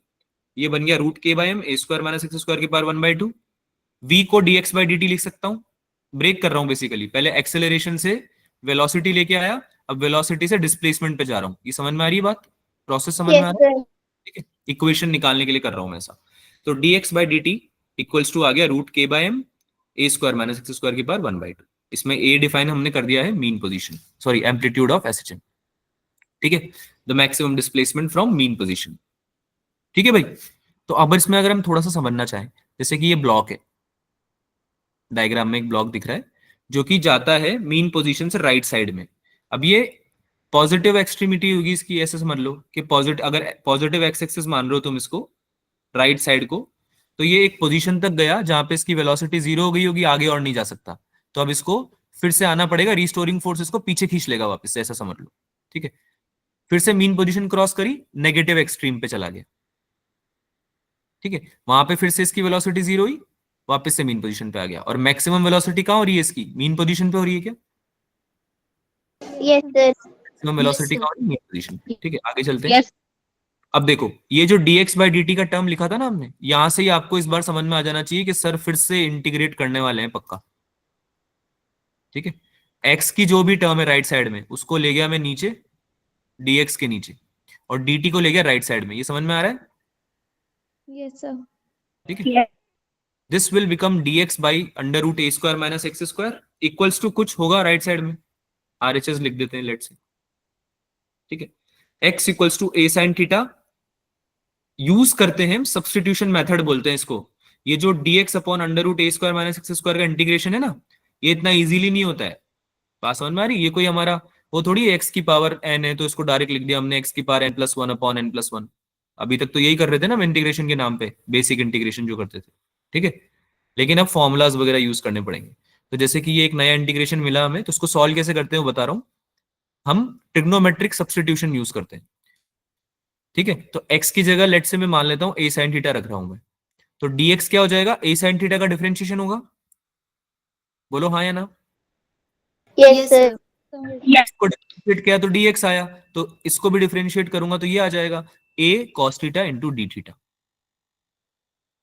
ये बन गया रूट के by M A square minus x square की पावर 1/2। वी को dx बाई dt लिख सकता हूं, ब्रेक कर रहा हूं बेसिकली, पहले एक्सेलरेशन से वेलोसिटी लेके आया, अब वेलोसिटी से डिस्प्लेसमेंट पे जा रहा हूं, ये समझ में आ रही है बात, प्रोसेस समझ में आ yes रहा है, sir. ठीक है। इक्वेशन निकालने के लिए कर रहा हूं मैं ऐसा, तो dx by dt equals to आ गया रूट के by M A square minus x square की पावर 1/2। इसमें ए डिफाइन हमने कर दिया है mean position, sorry amplitude of SHM, ठीक है, the maximum displacement from mean position, ठीक है भाई। तो अब इसमें अगर हम थोड़ा सा समझना चाहें, जैसे कि ये ब्लॉक है, डायग्राम में एक ब्लॉक दिख रहा है जो कि जाता है मीन पोजीशन से राइट साइड में। अब ये पॉजिटिव एक्सट्रीमिटी होगी इसकी, ऐसे समझ लो कि पॉजिटिव, अगर पॉजिटिव एक्स एक्सिस मान रहे हो तुम इसको राइट साइड को, तो ये एक पोजीशन तक गया जहां पे इसकी वेलोसिटी 0 हो गई होगी, आगे और नहीं जा सकता, तो अब इसको फिर से आना पड़ेगा, रिस्टोरिंग फोर्स इसको पीछे खींच लेगा वापस से, ऐसा समझ लो, ठीक है। फिर से मीन पोजीशन क्रॉस करी, नेगेटिव एक्सट्रीम पे चला गया, ठीक है, वहां पे फिर से इसकी वेलोसिटी 0 हुई, वापस से मीन पोजीशन पे आ गया, और मैक्सिमम वेलोसिटी कहां हो रही है इसकी, मीन पोजीशन पे हो रही है क्या, Yes sir. Maximum velocity sir. कहां हो रही है, मीन पोजीशन पे, ठीक है। आगे चलते हैं। Yes. अब देखो ये जो dx बाई dt का टर्म लिखा था ना हमने, यहां से ही आपको इस बार समझ में आ जाना चाहिए कि सर फिर से इंटीग्रेट करने वाले हैं पक्का, ठीक है। x की जो भी टर्म है राइट साइड में उसको ले गया मैं नीचे, dx के नीचे, और dt को ले गया राइट साइड में, ये समझ में आ रहा है, Yes, sir. ठीक है। This will become dx by under root a square minus x square equals to कुछ होगा राइट साइड में, RHS लिख देते हैं लेट से, ठीक है। x equals to a sine theta, use करते हैं सब्सटीट्यूशन मेथड बोलते हैं इसको। ये जो dx upon under root a square minus x square का इंटीग्रेशन है ना, ये इतना इजीली नहीं होता है, बात समझ में आ रही, ये कोई हमारा वो थोड़ी x की पावर n है तो इसको डायरेक्ट लिख दिया हमने x की पावर n+1 अपॉन n+1, अभी तक तो यही कर रहे थे ना हम इंटीग्रेशन के नाम पे, बेसिक इंटीग्रेशन जो करते थे, ठीक है। लेकिन अब फॉर्मुलाज वगैरह यूज करने पड़ेंगे, तो जैसे कि ये एक नया इंटीग्रेशन मिला हमें, तो उसको सॉल्व कैसे करते हैं वो बता रहा हूं, हम ट्रिग्नोमेट्रिक सब्सटीट्यूशन यूज करते हैं, ठीक है। तो x की जगह लेट से मैं मान लेता हूं a sin थीटा रख रहा हूं मैं, तो dx क्या हो जाएगा, a sin थीटा का डिफरेंशिएशन होगा, बोलो हाँ या ना, Yes sir. इसको डिफरेंशिएट किया तो dx आया, तो इसको भी डिफरेंशिएट करूंगा तो ये आ जाएगा a cos theta into D theta,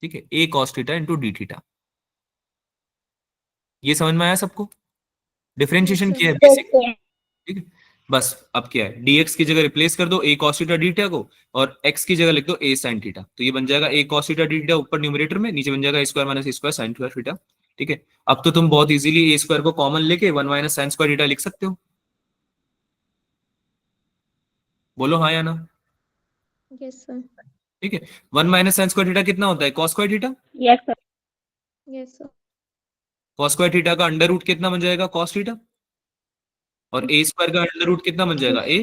ठीक है, a cos theta into D theta, ये समझ में आया सबको, डिफरेंशिएशन Yes, sir. किया है Yes बेसिक, sir. ठीक है। बस अब क्या है, dx की जगह रिप्लेस कर दो a cos theta D theta को, और x की जगह लिख दो a sin थीटा, तो ये बन जाएगा a cos theta D theta ऊपर न्यूमरेटर में, नीचे बन जाएगा a square minus a square sin theta ठीक है, अब तो तुम बहुत इजीली ए स्क्वायर को कॉमन लेके 1 माइनस साइन स्क्वायर थीटा लिख सकते हो। बोलो हाँ या ना। Yes, sir. ठीक है, 1 माइनस साइन स्क्वायर थीटा कितना होता है? Cos square theta. Yes sir. Yes, sir. Cos square theta का अंडर रूट कितना बन जाएगा? Cos theta. और ए स्क्वायर का अंडर रूट कितना बन जाएगा? ए।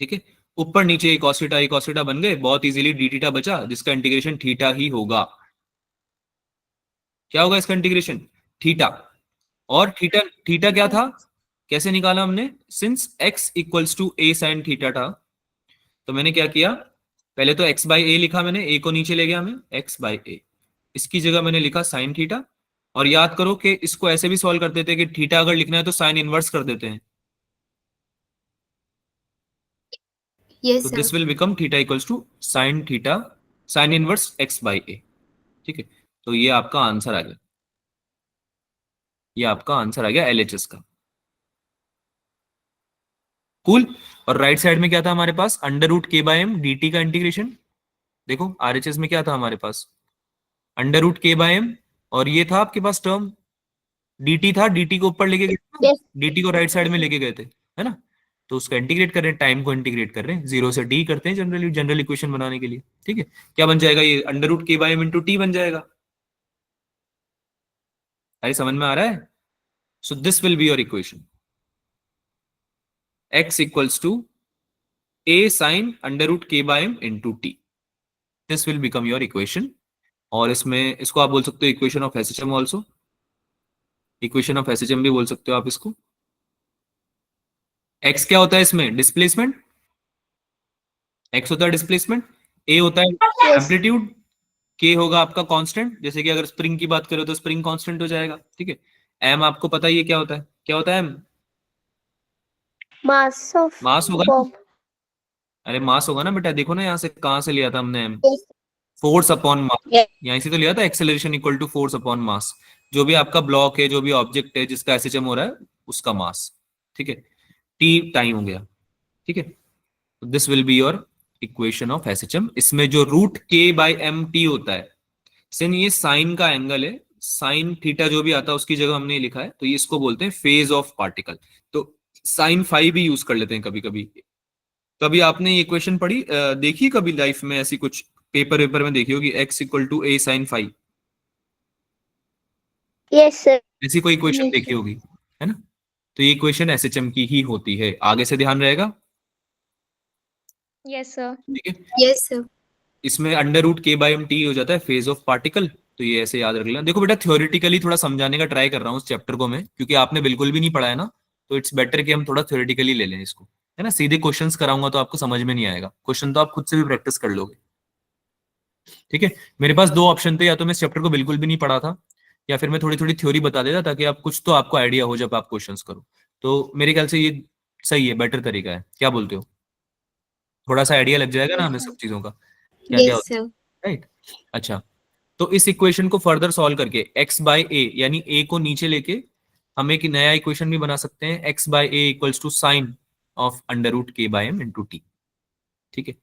ठीक है, ऊपर नीचे ए कॉस थीटा बन गए, बहुत इजीली डी थीटा बचा, जिसका इंटीग्रेशन थीटा ही होगा। क्या होगा इसका इंटीग्रेशन? थीटा। और थीटा, थीटा क्या था? कैसे निकाला हमने? Since x equals to a sine theta था, तो मैंने क्या किया, पहले तो x बाई ए लिखा मैंने, a को नीचे ले गया मैं, x बाई ए, इसकी जगह मैंने लिखा साइन थीटा। और याद करो कि इसको ऐसे भी सॉल्व कर देते हैं कि थीटा अगर लिखना है तो साइन इनवर्स कर देते हैं, यस तो sir. This will become theta equals to sine theta sine inverse x by A. ठीक है, तो ये आपका आंसर आ गया, ये आपका आंसर आ गया LHS का। कूल। और राइट साइड में क्या था हमारे पास? अंडर रूट के बाय एम डी टी का इंटीग्रेशन। देखो RHS में क्या था हमारे पास? अंडर रूट के बाय एम, और ये था आपके पास टर्म dt था, dt को ऊपर लेके गए, Yes. dt को राइट साइड में लेके गए थे, है ना। तो उसका इंटीग्रेट कर रहे हैं, टाइम को इंटीग्रेट कर रहे हैं, 0 से d करते हैं जनरली, जनरल इक्वेशन बनाने के लिए। ठीक है, क्या बन जाएगा ये? अंडर रूट के बाय एम इंटू टी बन जाएगा। अरे समझ में आ रहा है? So this will be your equation, x equals to a sine under root के by M into T, this will become your equation. और इसमें इसको आप बोल सकते हो equation of SHM also, equation of SHM भी बोल सकते हो आप इसको। x क्या होता है इसमें? डिस्प्लेसमेंट। x होता है डिस्प्लेसमेंट, a होता है एम्पलीट्यूड, k होगा आपका कांस्टेंट, जैसे कि अगर स्प्रिंग की बात करें तो स्प्रिंग कांस्टेंट हो जाएगा। ठीक है, m आपको पता ही है क्या होता है, क्या होता है m? मास ऑफ मास होगा ना? बॉम्ब। अरे मास होगा ना बेटा, देखो ना यहाँ से कहाँ से लिया था हमने m, force upon mass. Yes. यहीं से तो लिया था, acceleration equal to force upon mass. जो भी आपका ब्लॉक है, जो भी ऑब्जेक्ट है जिसका एसएचएम हो रहा है, उसका मास। ठीक है, टी टाइम हो गया। ठीक है, this will be your equation of SHM. इसमें जो रूट के बाई एम टी होता है, सिन ये साइन का एंगल है, साइन थीटा जो भी आता है उसकी जगह हमने लिखा है, तो ये इसको बोलते हैं फेज ऑफ पार्टिकल। तो साइन फाई भी यूज कर लेते हैं कभी कभी। कभी आपने ये इक्वेशन पढ़ी, देखी कभी लाइफ में ऐसी कुछ, पेपर वेपर में देखी होगी, x equal to a sine phi, yes sir. ऐसी कोई इक्वेशन Yes, देखी sir. होगी, है ना। तो ये इक्वेशन एसएचएम की ही होती है, आगे से ध्यान रहेगा। Yes, sir. ठीक है, यस सर। इसमें अंडर रूट के बाई एम टी हो जाता है फेज ऑफ पार्टिकल, तो ये ऐसे याद रख लेना। देखो बेटा, थ्योरेटिकली थोड़ा समझाने का ट्राई कर रहा हूँ उस चैप्टर को मैं, क्योंकि आपने बिल्कुल भी नहीं पढ़ा है ना, तो इट्स बेटर कि हम थोड़ा थ्योरेटिकली ले लें इसको, है ना। सीधे क्वेश्चंस कराऊंगा तो आपको समझ में नहीं आएगा, क्वेश्चन तो आप खुद से भी प्रैक्टिस कर लोगे। ठीक है, मेरे पास दो ऑप्शन थे, या तो मैं इस चैप्टर को बिल्कुल भी नहीं पढ़ा था, या फिर मैं थोड़ी थोड़ी थ्योरी बता देता ताकि आप कुछ तो आपको आइडिया हो जब आप क्वेश्चंस करो। तो मेरे ख्याल से ये सही है, बेटर तरीका है, क्या बोलते हो? थोड़ा सा आइडिया लग जाएगा ना हमें सब चीजों का, क्या क्या यस होता है, सर। राइट। अच्छा, तो इस इक्वेशन को फर्दर सॉल्व करके x बाय ए, यानी a को नीचे लेके हम एक नया इक्वेशन भी बना सकते हैं, x by a equals to sine of under root के बाय एम इंटू टी। ठीक है,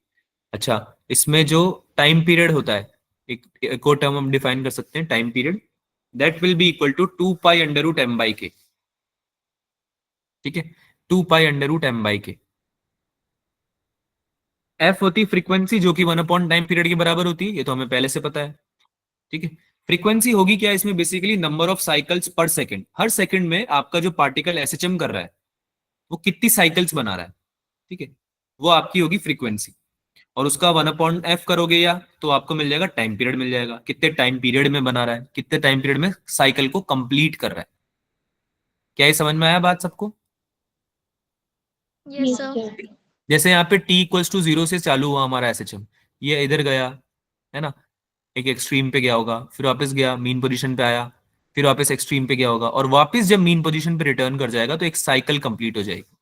अच्छा, इसमें जो टाइम पीरियड होता है, एक और टर्म हम डिफाइन कर सकते हैं, time period, that will be equal to 2 pi under root m by k. ठीक है, 2 pi under root m by k. F होती फ्रीक्वेंसी, जो कि 1 अपॉन टाइम पीरियड के बराबर होती है, ये तो हमें पहले से पता है। ठीक है, फ्रीक्वेंसी होगी क्या इसमें? बेसिकली नंबर ऑफ साइकिल्स पर सेकंड, हर सेकंड में आपका जो पार्टिकल एसएचएम कर रहा है वो कितनी साइकिल्स बना रहा है। ठीक है, वो आपकी होगी फ्रीक्वेंसी, और उसका 1 अपॉन एफ करोगे या, तो आपको मिल जाएगा टाइम पीरियड, मिल जाएगा कितने टाइम पीरियड में बना रहा है, कितने टाइम पीरियड में साइकिल को कंप्लीट कर रहा है। क्या ये समझ में आया बात सबको? Yes, Yes, sir. sir. जैसे यहाँ पे t इक्वल्स टू 0 से चालू हुआ हमारा एसएचएम, ये इधर गया, है ना, एक एक्सट्रीम पे गया होगा, फिर वापस गया मीन पोजीशन पे आया, फिर वापस एक्सट्रीम पे गया होगा, और वापस जब मीन पोजीशन पे रिटर्न कर जाएगा तो एक साइकिल कंप्लीट हो जाएगी।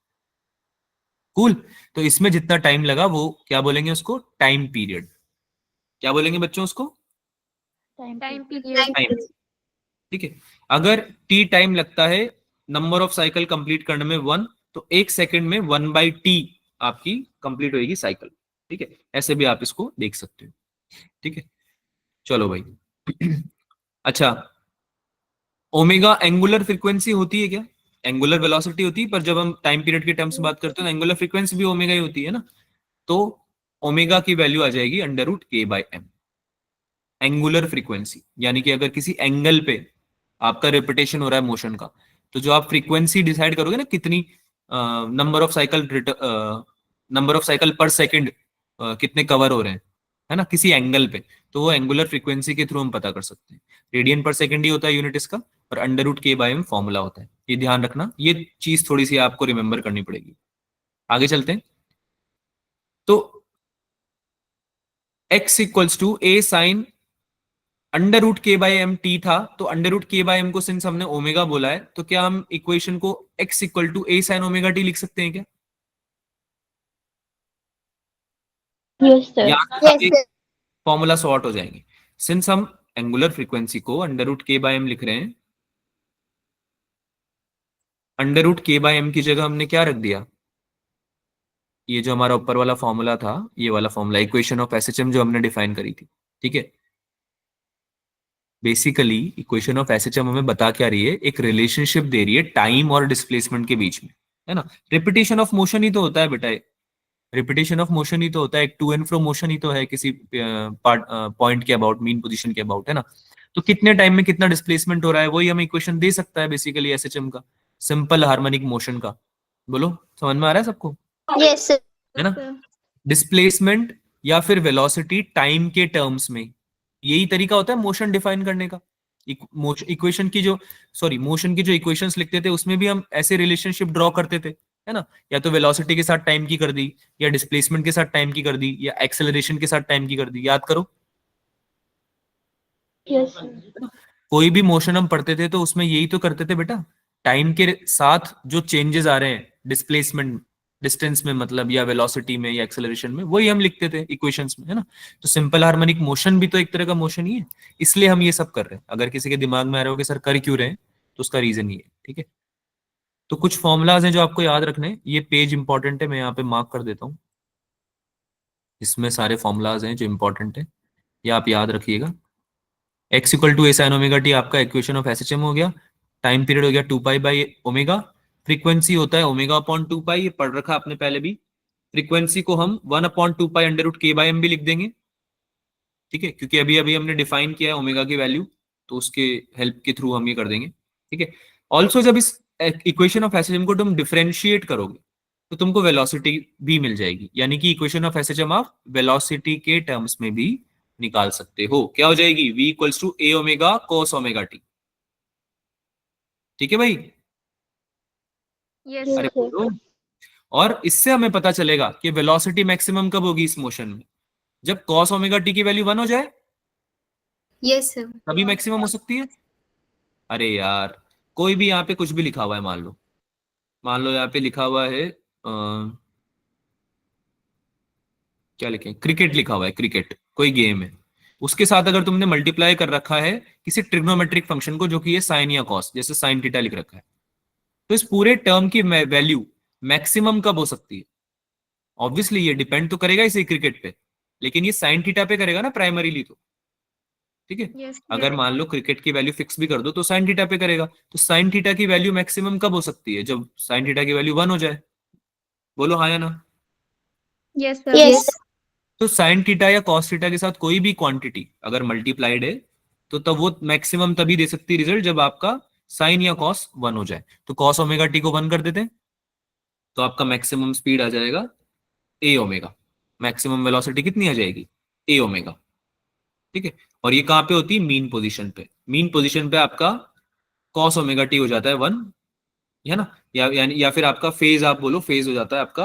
कूल। तो इसमें जितना टाइम लगा वो क्या बोलेंगे उसको? Time period. क्या बोलेंगे बच्चों उसको? Time period. टाइम। ठीक है, अगर टी टाइम लगता है नंबर ऑफ साइकिल कंप्लीट करने में 1, तो 1 सेकंड में 1/t आपकी कंप्लीट होगी साइकिल। ठीक है, ऐसे भी आप इसको देख सकते हो। ठीक है, चलो भाई। अच्छा, ओमेगा एंगुलर फ्रीक्वेंसी होती है क्या? एंगुलर वेलोसिटी होती है, पर जब हम टाइम पीरियड के टर्म्स में बात करते हैं तो एंगुलर फ्रीक्वेंसी भी ओमेगा ही होती है ना। तो ओमेगा की वैल्यू आ जाएगी √k/m, एंगुलर फ्रीक्वेंसी। यानी कि अगर किसी एंगल पे आपका रिपीटेशन हो रहा है मोशन का, तो जो आप फ्रीक्वेंसी डिसाइड करोगे ना, कितनी नंबर ऑफ साइकिल पर सेकंड कितने कवर हो रहे हैं, है ना, किसी एंगल पे, तो वो एंगुलर फ्रीक्वेंसी के थ्रू हम पता कर सकते हैं। रेडियन पर सेकंड ही होता है यूनिट इसका, और √k/m फॉर्मूला होता है। ये ध्यान रखना, ये चीज थोड़ी सी आपको रिमेंबर करनी पड़ेगी। आगे चलते हैं। तो x equals to a sine √k/m t था, तो √k/m को सिंस हमने ओमेगा बोला है, तो क्या हम इक्वेशन को x equal to a sine omega t लिख सकते हैं क्या? Yes sir. Yes sir. Formula sort हो जाएंगे। सिंस हम एंगुलर फ्रीक्वेंसी को √k/m लिख रहे हैं, √k/m की जगह हमने क्या रख दिया? ये जो हमारा ऊपर वाला फॉर्मूला था, ये वाला फॉर्मूला, इक्वेशन ऑफ एसएचएम जो हमने डिफाइन करी थी, ठीक है। बेसिकली इक्वेशन ऑफ एसएचएम हमें बता क्या रही है? एक रिलेशनशिप दे रही है टाइम और डिस्प्लेसमेंट के बीच में, है ना। रिपीटेशन ऑफ मोशन ही तो होता है बेटा, रिपीटेशन ऑफ मोशन ही तो होता है, एक टू एंड फ्रो मोशन ही तो है किसी पॉइंट के अबाउट, मीन पोजीशन के अबाउट, है ना। तो कितने टाइम में कितना डिस्प्लेसमेंट हो रहा है, वही हमें इक्वेशन दे सकता है बेसिकली एसएचएम का, सिंपल हार्मोनिक मोशन का। बोलो, समझ में आ रहा है सबको? Yes sir. है ना। डिस्प्लेसमेंट या फिर वेलोसिटी टाइम के टर्म्स में, यही तरीका होता है मोशन डिफाइन करने का। इक्वेशन की जो मोशन की जो इक्वेशंस लिखते थे, उसमें भी हम ऐसे रिलेशनशिप ड्रॉ करते थे, है ना। या तो वेलोसिटी के साथ टाइम की कर दी, या डिस्प्लेसमेंट के साथ टाइम की कर दी, या एक्सेलरेशन के साथ टाइम की कर दी। याद करो, यस। कोई भी मोशन हम पढ़ते थे तो उसमें यही तो करते थे बेटा। टाइम के साथ जो चेंजेस आ रहे हैं डिस्प्लेसमेंट, डिस्टेंस में मतलब, या वेलोसिटी में, या एक्सेलरेशन में, वही हम लिखते थे इक्वेशंस में, है ना। तो सिंपल हार्मोनिक मोशन भी तो एक तरह का मोशन ही है, इसलिए हम ये सब कर रहे हैं। अगर किसी के दिमाग में आ रहा हो कि सर कर क्यों रहे हैं, तो उसका रीजन ये है, ठीक है। तो कुछ फॉर्मुलाज हैं जो आपको याद रखने हैं। ये पेज इंपॉर्टेंट है, मैं यहाँ पे मार्क कर देता हूँ। इसमें सारे फॉर्मुलाज हैं जो इंपॉर्टेंट है, ये आप याद रखिएगा। x equal to a sin omega t आपका इक्वेशन ऑफ एसएचएम हो गया। टाइम पीरियड हो गया 2π/ओमेगा। फ्रीक्वेंसी होता है ω/2π, ये पढ़ रखा आपने पहले भी। फ्रीक्वेंसी को हम 1/2π √k/m भी लिख देंगे, ठीक है, क्योंकि अभी अभी हमने डिफाइन किया है ओमेगा की वैल्यू, तो उसके हेल्प के थ्रू हम ये कर देंगे, ठीक है। ऑल्सो जब इस इक्वेशन ऑफ एसएचएम को तुम डिफरेंशिएट करोगे, तो तुमको वेलोसिटी भी मिल जाएगी, यानी कि इक्वेशन ऑफ एसएचएम आप वेलोसिटी के टर्म्स में भी निकाल सकते हो। क्या हो जाएगी? v equals to a omega cos omega t, ठीक है भाई। यस अरे बोलो। और इससे हमें पता चलेगा कि वेलोसिटी मैक्सिमम कब होगी इस मोशन में, जब cos ओमेगा t की वैल्यू 1 हो जाए, यस सर। तभी मैक्सिमम हो सकती है। अरे यार, कोई भी यहाँ पे कुछ भी लिखा हुआ है, मान लो यहाँ पे लिखा हुआ है क्या लिखे, क्रिकेट लिखा हुआ है, क्रिकेट कोई गेम है, उसके साथ अगर तुमने मल्टीप्लाई कर रखा है किसी ट्रिग्नोमेट्रिक फंक्शन को, जो कि है साइन या कॉस, जैसे साइन थीटा लिख रखा है, तो इस पूरे टर्म की वैल्यू मैक्सिमम कब हो सकती है? ऑब्वियसली ये डिपेंड तो करेगा इसी क्रिकेट पे, लेकिन ये साइन थीटा पे करेगा ना प्राइमरीली, तो ठीक है। यस अगर मान लो क्रिकेट की वैल्यू फिक्स भी कर दो तो साइन थीटा पे करेगा, तो साइन थीटा की वैल्यू मैक्सिमम कब हो सकती है? जब साइन थीटा की वैल्यू 1 हो जाए। बोलो हाँ या ना। Yes sir. यस। तो साइन थीटा या कॉस थीटा के साथ कोई भी क्वांटिटी अगर मल्टीप्लाइड है, तो तब वो मैक्सिमम तभी दे सकती है रिजल्ट, जब आपका साइन या कॉस 1 हो जाए। तो कॉस ओमेगा टी को 1 कर देते हैं, तो आपका मैक्सिमम स्पीड आ जाएगा a ओमेगा। मैक्सिमम वेलोसिटी कितनी आ जाएगी? a ओमेगा, ठीक है। और ये कहां पे होती है? मीन पोजीशन पे। मीन पोजीशन पे आपका कॉस ओमेगा टी हो जाता है 1, है ना। या फिर आपका फेज, आप बोलो फेज हो जाता है आपका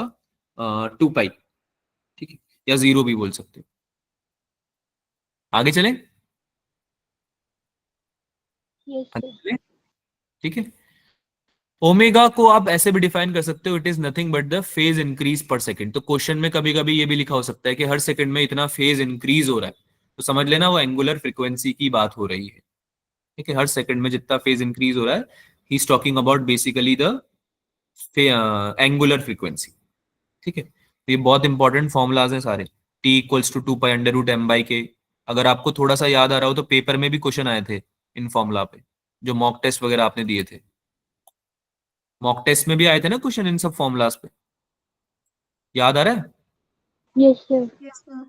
2π, ठीक है, या 0 भी बोल सकते हो। आगे चलें? यस। ठीक है। ओमेगा को आप ऐसे भी डिफाइन कर सकते हो, it is nothing but the phase increase पर सेकंड। तो क्वेश्चन में कभी कभी ये भी लिखा हो सकता है कि हर सेकंड में इतना फेज इंक्रीज हो रहा है, तो समझ लेना वो एंगुलर फ्रीक्वेंसी की बात हो रही है, ठीक है। हर सेकंड में जितना फेज इंक्रीज हो रहा है, he is talking about basically the angular frequency, ठीक है। तो ये बहुत इंपॉर्टेंट फॉर्मुलाज हैं सारे। t equals to 2π√m/k। अगर आपको थोड़ा सा याद आ रहा हो तो पेपर में भी क्वेश्चन आए थे इन फॉर्मूला पे, जो मॉक टेस्ट वगैरह आपने दिए थे, मॉक टेस्ट में भी आए थे ना क्वेश्चन इन सब फॉर्मूलाज पे, याद आ रहा है? Yes sir. Yes, sir.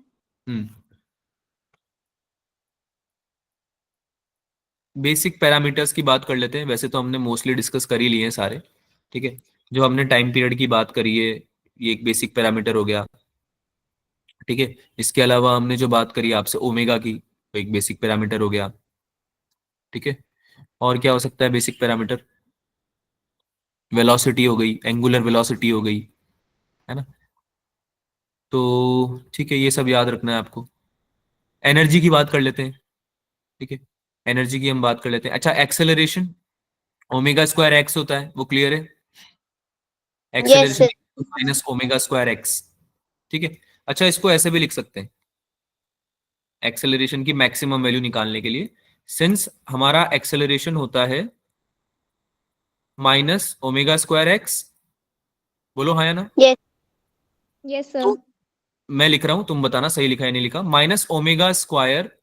Basic parameters की बात कर लेते हैं। वैसे तो हमने मोस्टली डिस्कस कर ही लिए हैं सारे, ठीक है। जो हमने टाइम पीरियड की बात करी है, ये एक बेसिक पैरामीटर हो गया, ठीक है। इसके अलावा हमने जो बात करी आपसे ओमेगा की, तो एक बेसिक पैरामीटर हो गया, ठीक है। और क्या हो सकता है बेसिक पैरामीटर? वेलोसिटी हो गई, एंगुलर वेलोसिटी हो गई, है ना। तो ठीक है, ये सब याद रखना है आपको। एनर्जी की बात कर लेते हैं, ठीक है। एनर्जी की हम बात कर लेते हैं। अच्छा, एक्सेलरेशन ओमेगा स्क्वायर एक्स होता है, वो क्लियर है? Yes acceleration sir. Minus omega square x, ठीक है। अच्छा, इसको ऐसे भी लिख सकते हैं, एक्सेलरेशन की मैक्सिमम वैल्यू निकालने के लिए, सिंस हमारा एक्सेलरेशन होता है माइनस ओमेगा स्क्वायर एक्स, बोलो हाँ या ना? Yes, sir. तो मैं लिख रहा हूं, तुम बताना सही लिखा है नहीं लिखा। माइनस ओमेगा स्क्वायर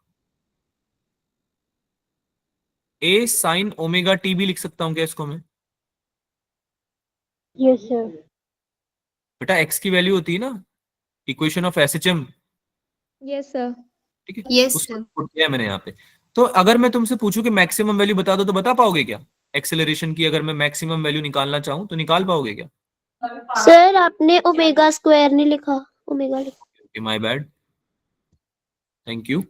ए साइन ओमेगा टी भी लिख सकता हूं क्या इसको मैं? Yes sir. बेटा एक्स की वैल्यू होती है ना equation of SHM, Yes, sir. ठीक है, Yes, उसको sir. पुट किया है मैंने यहाँ पे। तो अगर मैं तुमसे पूछूं कि मैक्सिमम वैल्यू बता दो, तो बता पाओगे क्या? एक्सेलरेशन की अगर मैं मैक्सिमम वैल्यू निकालना चाहूं तो निकाल पाओगे क्या? सर आपने ओमेगा स्क्वायर नहीं लिखा, ओमेगा लिखा। My bad, thank you.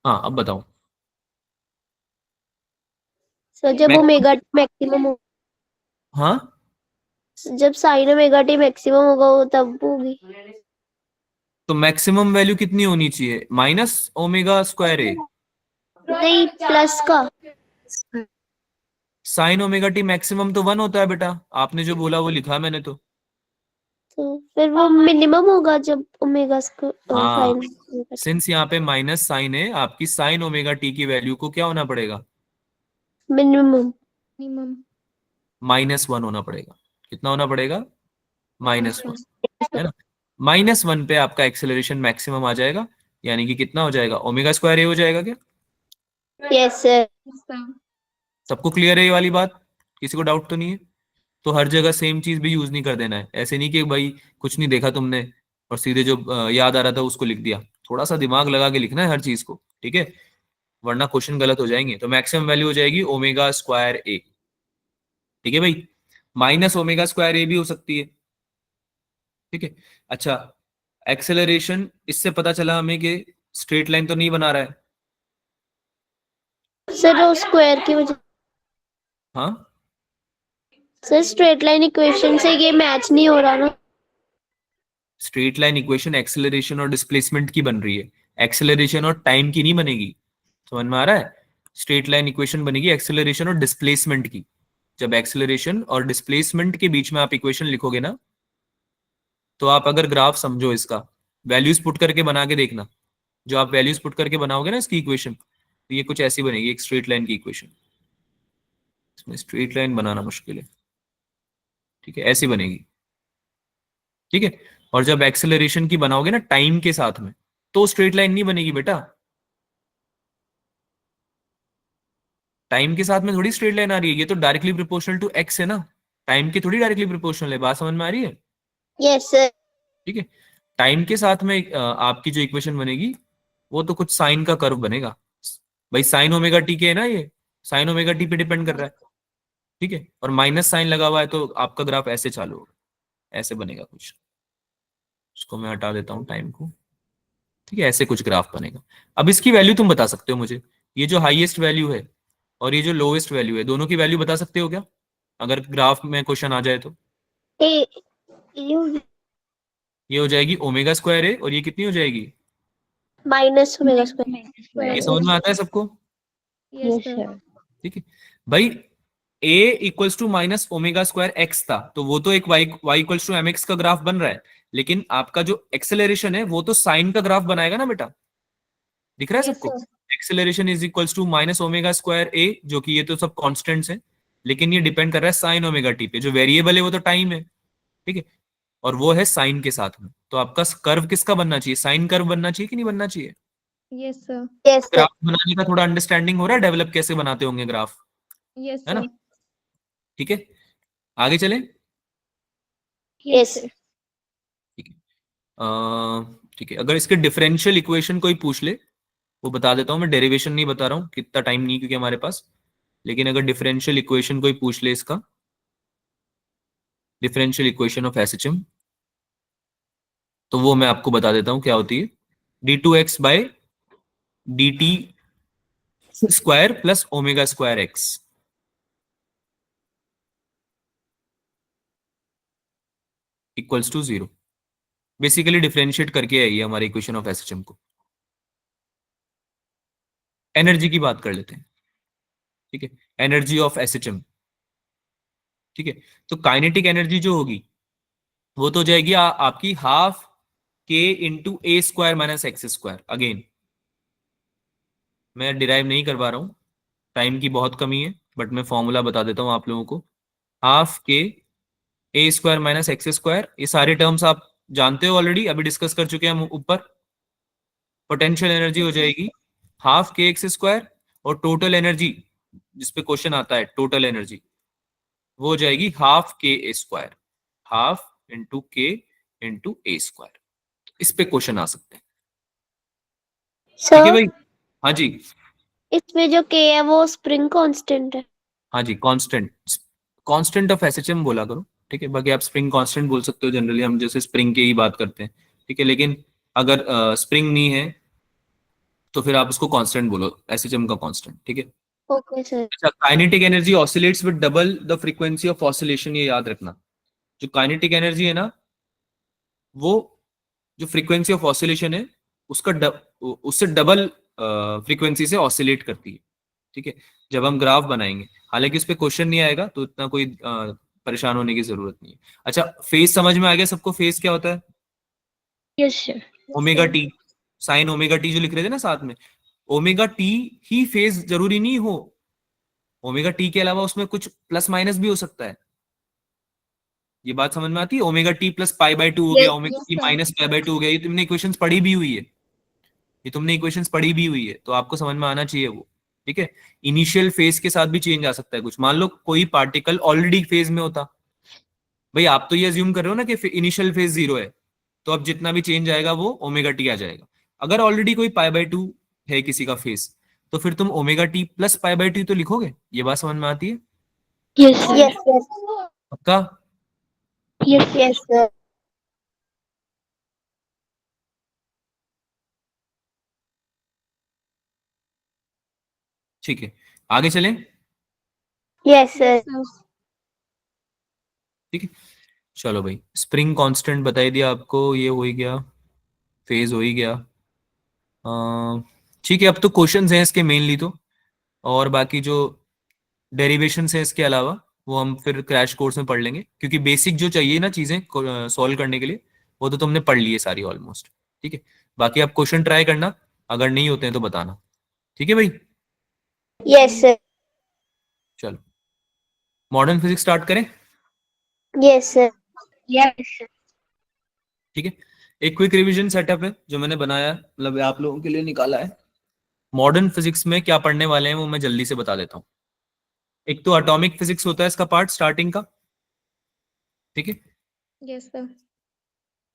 हाँ, अब बताओ। सर जब Max- ओमेगा मैक्सिमम हो, हाँ, जब साइन ओमेगा टी मैक्सिमम होगा वो तब होगी। तो मैक्सिमम वैल्यू कितनी होनी चाहिए? माइनस ओमेगा स्क्वायर ए, नहीं, प्लस का। साइन ओमेगा टी मैक्सिमम तो 1 होता है बेटा, आपने जो बोला वो लिखा मैंने तो। तो फिर वो मिनिमम होगा जब ओमेगा हाँ, साइन। सिंस यहाँ पे माइनस साइन है, आपकी साइन ओमेगा टी की वैल्यू को क्या होना पड़ेगा? मिनिमम। Minimum. -1 होना पड़ेगा। कितना होना पड़ेगा? -1, है ना। -1 पे आपका एक्सेलरेशन मैक्सिमम आ जाएगा, यानी कि कितना हो जाएगा? ओमेगा स्क्वायर ए हो जाएगा क्या? Yes sir. Yes, sir. सबको क्लियर है ये वाली बात? किसी को डाउट तो नहीं है? तो हर जगह सेम चीज भी यूज नहीं कर देना है। ऐसे नहीं कि भाई कुछ नहीं देखा तुमने और सीधे जो याद आ रहा था उसको लिख दिया। थोड़ा सा दिमाग लगा के लिखना है हर चीज को, ठीक है, वरना क्वेश्चन गलत हो जाएंगे। तो मैक्सिमम वैल्यू हो जाएगी ओमेगा स्क्वायर ए, ठीक है भाई। माइनस ओमेगा स्क्वायर ए भी हो सकती है, ठीक है। अच्छा, एक्सेलरेशन इससे पता चला हमें कि स्ट्रेट लाइन तो नहीं बना रहा है। सर वो स्क्वायर की वजह, हाँ, सर स्ट्रेट लाइन इक्वेशन से ये मैच नहीं हो रहा ना। स्ट्रेट लाइन इक्वेशन एक्सेलरेशन और डिस्प्लेसमेंट की बन रही है, एक्सेलरेशन और टाइम की नहीं बनेगी। समझ में आ रहा है? स्ट्रेट लाइन इक्वेशन बनेगी एक्सेलरेशन और डिस्प्लेसमेंट की। जब एक्सेलरेशन और डिस्प्लेसमेंट के बीच में आप इक्वेशन लिखोगे ना, तो आप अगर ग्राफ समझो इसका, वैल्यूज पुट करके बना के देखना। जो आप वैल्यूज पुट करके बनाओगे ना इसकी इक्वेशन, तो ये कुछ ऐसी बनेगी, एक स्ट्रेट लाइन की इक्वेशन। इसमें स्ट्रेट लाइन बनाना मुश्किल है, ठीक है, ऐसी बनेगी, ठीक है। और जब एक्सेलरेशन की बनाओगे ना टाइम के साथ में, तो स्ट्रेट लाइन नहीं बनेगी बेटा। टाइम के साथ में थोड़ी स्ट्रेट लाइन आ रही है, ये तो डायरेक्टली प्रोपोर्शनल टू एक्स है ना, टाइम की थोड़ी डायरेक्टली प्रोपोर्शनल है। बात समझ में आ रही है? Yes sir. ठीक है। टाइम के साथ में आपकी जो इक्वेशन बनेगी वो तो कुछ साइन का कर्व बनेगा भाई। साइन ओमेगा टी के है ना, ये साइन ओमेगा टी पे डिपेंड कर रहा है, ठीक है। और माइनस साइन लगा हुआ है, तो आपका ग्राफ ऐसे चालू होगा, ऐसे बनेगा कुछ। इसको मैं हटा देता हूँ टाइम को, ठीक है, ऐसे कुछ ग्राफ बनेगा। अब इसकी वैल्यू तुम बता सकते हो मुझे, ये जो हाईएस्ट वैल्यू है और ये जो लोएस्ट वैल्यू है, दोनों की वैल्यू बता सकते हो क्या, अगर ग्राफ में क्वेश्चन आ जाए तो? ए ये हो जाएगी ओमेगा स्क्वायर है, और ये कितनी हो जाएगी? Minus omega square. ये समझ में आता है सबको? Yes, yes sir. सर। ठीक है भाई। a equals to minus omega square x था, तो वो तो एक y equals to m x का ग्राफ बन रहा है, लेकिन आपका जो एक्सेलरेशन है वो तो साइन का ग्राफ बनाएगा ना बेटा। दिख रहा है Yes, सबको? sir. Acceleration is equals to minus omega square A, जो कि ये तो सब कॉन्स्टेंट्स हैं, लेकिन ये डिपेंड कर रहा है साइन ओमेगा टी पे। जो वेरिएबल है वो तो टाइम है, ठीक है, और वो है साइन के साथ में। तो आपका कर्व किसका बनना चाहिए? साइन कर्व बनना चाहिए कि नहीं बनना चाहिए? Yes, sir. Yes sir. Graph बनाने का थोड़ा अंडरस्टैंडिंग हो रहा है, डेवलप कैसे बनाते होंगे ग्राफ? Yes, है ना? sir. ठीक है, आगे चलें। Yes. ठीक है, ठीक है, अगर इसके डिफरेंशियल इक्वेशन कोई पूछ ले, वो बता देता हूं मैं, डेरिवेशन नहीं बता रहा हूं, कितना टाइम नहीं क्योंकि हमारे पास, लेकिन अगर डिफरेंशियल इक्वेशन कोई पूछ ले, इसका डिफरेंशियल इक्वेशन ऑफ एसएचएम, तो वो मैं आपको बता देता हूं क्या होती है। d2x by dt square plus omega square x equals to 0। Basically differentiate करके है ये हमारे इक्वेशन ऑफ एसएचएम को। एनर्जी की बात कर लेते हैं, ठीक है, एनर्जी ऑफ एसएचएम। ठीक है, तो काइनेटिक एनर्जी जो होगी वो तो हो जाएगी आपकी half K into A square minus x square. Again मैं डिराइव नहीं कर पा रहा हूं, टाइम की बहुत कमी है, बट मैं फॉर्मूला बता देता हूं आप लोगों को। हाफ के ए स्क्वायर माइनस एक्स स्क्वायर, ये सारे टर्म्स आप जानते हो ऑलरेडी, अभी डिस्कस कर चुके हैं हम ऊपर। पोटेंशियल एनर्जी हो जाएगी हाफ के एक्स स्क्वायर, और टोटल एनर्जी जिसपे क्वेश्चन आता है टोटल एनर्जी, वो हो जाएगी हाफ के ए स्क्वायर, हाफ इंटू के इंटू ए स्क्वायर। इस पे क्वेश्चन आ सकते हैं। ठीक है सर, भाई? हाँ जी, इसमें जो K है वो स्प्रिंग कांस्टेंट है। हाँ जी, कांस्टेंट, कांस्टेंट ऑफ एसएचएम बोला करो। ठीक है, बाकी आप स्प्रिंग कांस्टेंट बोल सकते हो, जनरली हम जैसे स्प्रिंग की ही बात करते हैं। ठीक है, लेकिन अगर स्प्रिंग नहीं है तो फिर आप उसको कांस्टेंट बोलो, एसएचएम का कांस्टेंट। ठीक है, ओके सर। अच्छा, kinetic energy oscillates with double the frequency of oscillation, ये याद रखना। जो काइनेटिक एनर्जी है ना, वो जो फ्रीक्वेंसी ऑफ ऑसिलेशन है उसका उससे डबल फ्रीक्वेंसी से ऑसिलेट करती है। ठीक है, जब हम ग्राफ बनाएंगे, हालांकि इस पे क्वेश्चन नहीं आएगा तो इतना कोई परेशान होने की जरूरत नहीं है। अच्छा, फेज समझ में आ गया सबको? फेज क्या होता है? Yes sir. Omega T, sine omega T जो लिख रहे थे ना साथ में, ओमेगा टी ही फेज जरूरी नहीं हो, ओमेगा टी के अलावा उसमें कुछ प्लस माइनस भी हो सकता है। ये बात समझ में आती है? Omega T plus pi by 2 हो गया, omega T minus pi by 2 हो गया, ये तुमने इक्वेशंस पढ़ी भी हुई है, ये तुमने इक्वेशंस पढ़ी भी हुई है, तो आपको समझ में आना चाहिए वो। ठीक है, इनिशियल फेज के साथ भी चेंज आ सकता है कुछ। मान लो कोई पार्टिकल ऑलरेडी फेज में होता, भाई आप तो ये अज्यूम कर रहे हो ना कि इनिशियल फेज 0 है, तो अब जितना भी चेंज आएगा वो ओमेगा टी आ जाएगा। अगर ऑलरेडी कोई पाई बाय 2 है किसी का फेज, तो फिर तुम omega T plus pi by 2 तो लिखोगे। ये बात समझ में आती है? Yes sir. Yes sir. पक्का? Yes yes sir. ठीक है, आगे चलें। Yes Yes, sir. sir. ठीक है, चलो भाई, स्प्रिंग कांस्टेंट बता दिया आपको, ये हो ही गया, फेज हो ही गया। ठीक है, अब तो क्वेश्चंस हैं इसके मेनली तो, और बाकी जो डेरिवेशंस हैं इसके अलावा वो हम फिर क्रैश कोर्स में पढ़ लेंगे, क्योंकि बेसिक जो चाहिए ना चीजें सॉल्व करने के लिए, वो तो तुमने पढ़ ली है सारी ऑलमोस्ट। ठीक है, बाकी आप क्वेश्चन ट्राई करना, अगर नहीं होते हैं तो बताना। ठीक है भाई? Yes sir. चलो, मॉडर्न फिजिक्स स्टार्ट करें। Yes sir. Yes sir. ठीक है, एक क्विक रिवीजन सेटअप है जो मैंने बनाया है, मतलब आप लोगों के लिए निकाला है। मॉडर्न फिजिक्स में क्या पढ़ने वाले हैं वो मैं जल्दी से बता देता हूँ। एक तो एटॉमिक फिजिक्स होता है इसका पार्ट स्टार्टिंग का। ठीक है, Yes, sir.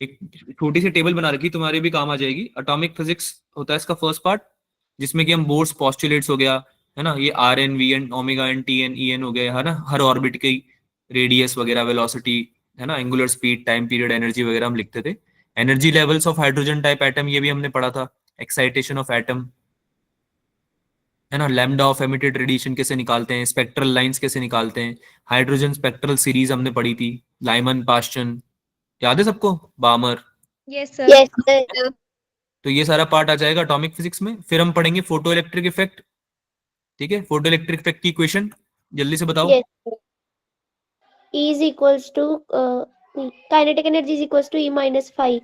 एक छोटी सी टेबल बना रखी, तुम्हारे भी काम आ जाएगी। एटॉमिक फिजिक्स होता है इसका फर्स्ट पार्ट, जिसमें कि हम बोर्स पोस्टुलेट्स हो गया, है ना, ये r n v n omega n t n e n हो गया, है ना, हर ऑर्बिट की रेडियस वगैरह, वेलोसिटी, है ना, angular speed, time period, energy वगैरह हम लिखते थे। Energy levels of hydrogen type atom, ये भी हमने पढ़ा था। एक्साइटेशन ऑफ एटम, है ना, लैम्डा ऑफ एमिटेड रेडिएशन कैसे निकालते हैं, स्पेक्ट्रल लाइंस कैसे निकालते हैं, हाइड्रोजन स्पेक्ट्रल सीरीज हमने पढ़ी थी, लाइमन पास्चन, याद है सबको, बामर। Yes, sir. Yes sir. तो ये सारा पार्ट आ जाएगा एटॉमिक फिजिक्स में। फिर हम पढ़ेंगे फोटो इलेक्ट्रिक इफेक्ट। ठीक है, फोटो इलेक्ट्रिक इफेक्ट की इक्वेशन जल्दी से बताओ। Yes sir. E is equals to kinetic energy is equals to E minus 5.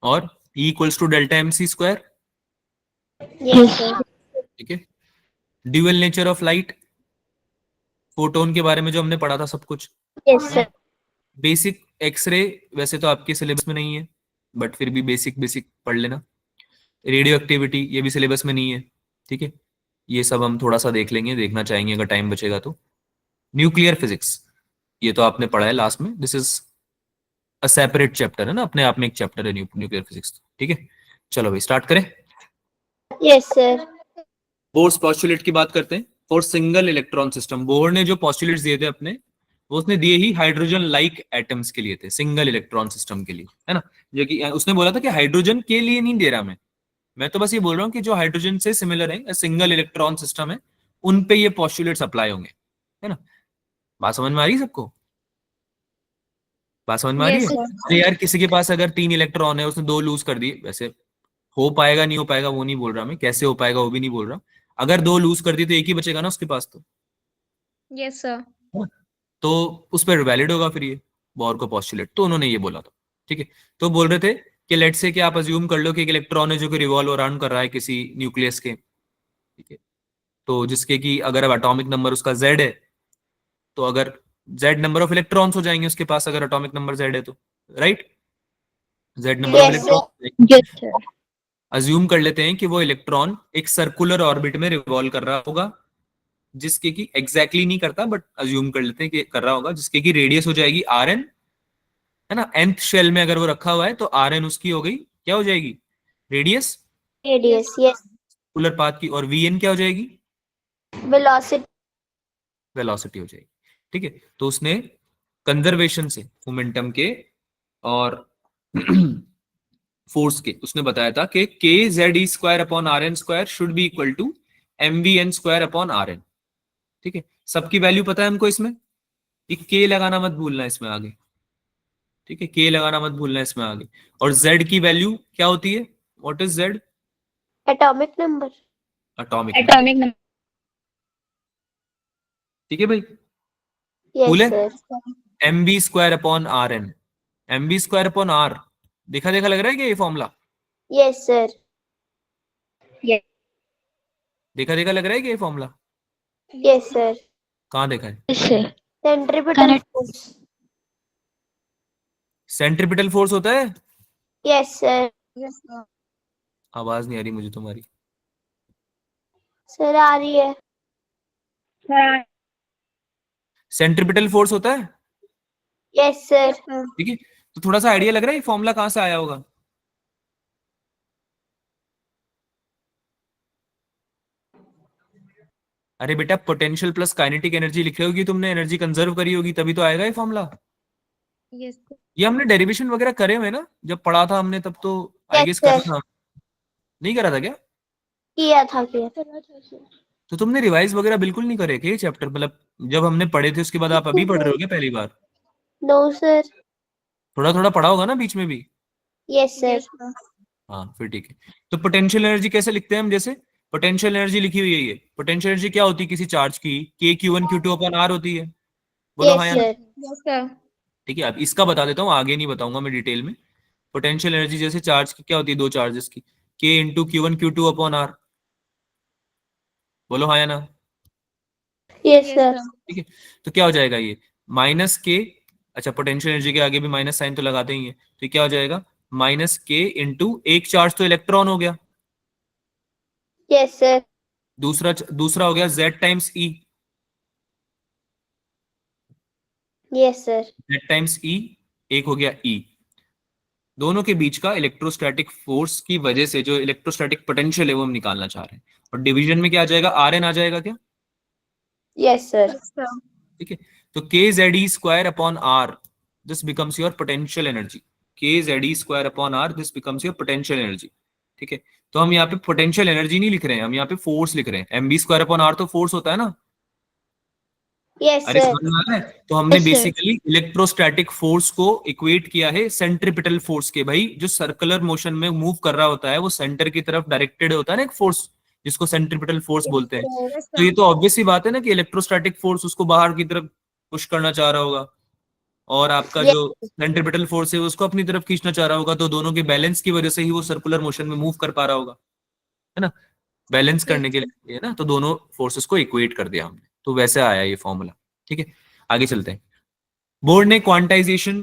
और E equals to delta m c square. Yes sir. ठीक है, dual nature of light, photon के बारे में जो हमने पढ़ा था सब कुछ। Yes sir. बेसिक एक्सरे वैसे तो आपके सिलेबस में नहीं है, बट फिर भी बेसिक बेसिक पढ़ लेना। रेडियो एक्टिविटी, ये भी सिलेबस में नहीं है। ठीक है, ये सब हम थोड़ा सा देख लेंगे, देखना चाहेंगे अगर टाइम बचेगा तो। न्यूक्लियर फिजिक्स, ये तो आपने पढ़ा है लास्ट में, this is a separate chapter है ना, अपने आप में एक चैप्टर है न्यूक्लियर फिजिक्स। ठीक है, चलो भाई स्टार्ट करें। Yes, sir. बोर्स पॉस्टुलेट की बात करते हैं। For single electron system, bore ने जो पॉस्टुलेट्स दिए थे अपने, वो उसने दिए ही हाइड्रोजन लाइक एटम्स के लिए थे, सिंगल इलेक्ट्रॉन सिस्टम के लिए, है ना। जो कि उसने बोला था कि हाइड्रोजन के लिए नहीं दे रहा मैं तो बस ये बोल रहा हूँ कि जो हाइड्रोजन से सिमिलर है, सिंगल इलेक्ट्रॉन सिस्टम है, उन पे ये पॉस्टुलेट्स अप्लाई होंगे, है ना। बात समझ में आ रही है सबको? बात समझ में आ रही Yes, है? sir. तो यार किसी के पास अगर 3 इलेक्ट्रॉन है, उसने 2 लूज कर दिए, वैसे हो पाएगा नहीं हो पाएगा वो नहीं बोल रहा मैं, कैसे हो पाएगा वो भी नहीं बोल रहा। अगर 2 लूज कर दी तो एक ही बचेगा ना उसके पास, तो Yes, sir. तो उस पर वैलिड होगा फिर ये बोर का पॉस्टुलेट। तो उन्होंने ये बोला था, ठीक है। तो बोल रहे थे कि लेट से कि आप अज्यूम कर लो कि एक इलेक्ट्रॉन है जो कि रिवॉल्व अराउंड कर रहा है किसी न्यूक्लियस के, ठीक है। तो जिसके कि अगर अब एटॉमिक नंबर उसका Z है, तो अगर Z नंबर ऑफ इलेक्ट्रॉन्स हो जाएंगे उसके पास, अगर एटॉमिक नंबर Z है तो, right, Z number of Yes, sir. Electron. Yes sir. Assume कर लेते हैं कि वो इलेक्ट्रॉन एक सर्कुलर ऑर्बिट में रिवॉल्व कर रहा होगा, जिसके की एग्जैक्टली नहीं करता बट अज्यूम कर लेते हैं कि कर रहा होगा, जिसके की रेडियस हो जाएगी Rn, है ना। nth शेल में अगर वो रखा हुआ है तो Rn उसकी हो गई, क्या हो जाएगी, radius Radius. Yes. Circular path की, और Vn क्या हो जाएगी, Velocity. वेलोसिटी हो जाएगी, ठीक है। तो उसने कंजर्वेशन से मोमेंटम के और फोर्स के उसने बताया था कि k Z E square upon r n square should be equal to m v n square upon r n, ठीक है। सबकी वैल्यू पता है हमको इसमें, के लगाना मत भूलना इसमें आगे, ठीक है, के लगाना मत भूलना इसमें आगे। और जेड की वैल्यू क्या होती है, what is z, Atomic number. Atomic, Atomic number. ठीक है भाई। Yes, कूल है। sir. M b square upon r n, m b square upon r, देखा देखा लग रहा है क्या ये फॉर्मूला, Yes, sir. Yes. देखा देखा लग रहा है क्या ये फॉर्मूला, Yes, sir. कहाँ देखा है, yes sir. Centripetal Connect. force. Centripetal force होता है। Yes, sir. Yes, sir. आवाज नहीं आ रही मुझे तुम्हारी। Sir, आ रही है. Sir. सेंट्रीपिटल फोर्स होता है, Yes, sir. Yes, sir. ठीक है। तो थोड़ा सा आइडिया लग रहा है ये फॉर्मूला कहां से आया होगा, अरे बेटा पोटेंशियल प्लस काइनेटिक एनर्जी लिखी होगी तुमने, एनर्जी कंजर्व करी होगी, तभी तो आएगा ये फॉर्मूला। Yes, sir. ये हमने डेरिवेशन वगैरह करे हुए ना, जब पढ़ा था हमने तब तो आई Yes, गेस sir. करा था, नहीं करा था क्या? किया था. तो तुमने रिवाइज वगैरह बिल्कुल नहीं करे क्या चैप्टर, मतलब जब हमने पढ़े थे उसके बाद आप अभी पढ़ रहे हो क्या पहली बार? No, sir. थोड़ा थोड़ा पढ़ा होगा ना बीच में भी। Yes, sir. Yes, sir. हाँ फिर ठीक है। तो पोटेंशियल एनर्जी कैसे लिखते हैं हम, जैसे पोटेंशियल एनर्जी लिखी हुई है, ये पोटेंशियल एनर्जी क्या होती है किसी चार्ज की, k q one q two upon r होती है, बोलो हाँ Yes, या ना। sir. Yes, sir. ठीक है, अब इसका बता देता हूँ, आगे नहीं बताऊंगा मैं डिटेल में। पोटेंशियल एनर्जी जैसे चार्ज की क्या होती है, दो चार्जेस की, k into q one q two upon r, बोलो हाँ या ना। Yes, Yes, sir. sir. ठीक है, तो क्या हो जाएगा ये माइनस के, अच्छा पोटेंशियल एनर्जी के आगे भी माइनस साइन तो लगाते ही है, तो क्या हो जाएगा माइनस के इंटू एक चार्ज तो इलेक्ट्रॉन हो गया, Yes, sir. दूसरा हो गया जेड टाइम्स ई, Yes, sir. जेड टाइम्स ई, एक हो गया ई। दोनों के बीच का इलेक्ट्रोस्टैटिक फोर्स की वजह से जो इलेक्ट्रोस्टैटिक पोटेंशियल है वो हम निकालना चाह रहे हैं, और डिवीजन में क्या आ जाएगा, आर एन आ जाएगा क्या, Yes, sir. Yes, sir. ठीक है। तो K Z E square upon R, this becomes your potential energy, K Z E square upon R, this becomes your potential energy, ठीक है। तो हम यहाँ पे पोटेंशियल एनर्जी नहीं लिख रहे हैं, हम यहाँ पे फोर्स लिख रहे हैं, m b square upon r तो फोर्स होता है ना, Yes, अरे sir. समझ में आ रहा है। तो हमने Yes, sir. Basically electrostatic force को इक्वेट किया है सेंट्रीपिटल फोर्स के, भाई जो सर्कुलर मोशन में मूव कर रहा होता है वो सेंटर की तरफ डायरेक्टेड होता है ना एक फोर्स, जिसको सेंट्रीपिटल फोर्स बोलते हैं। Yes, तो ये sir. तो ऑब्वियस ही बात है ना कि इलेक्ट्रोस्टैटिक फोर्स उसको बाहर की तरफ पुश करना चाह रहा होगा, और आपका Yes. जो सेंट्रीपिटल फोर्स है उसको अपनी तरफ खींचना चाह रहा होगा, तो दोनों के बैलेंस की वजह से ही वो सर्कुलर मोशन में मूव कर पा रहा होगा, है ना, बैलेंस करने के लिए, है ना। तो दोनों फोर्सेस को इक्वेट कर दिया हमने, तो वैसे आया ये फॉर्मूला, ठीक है। आगे चलते हैं। बोर्ड ने क्वांटाइजेशन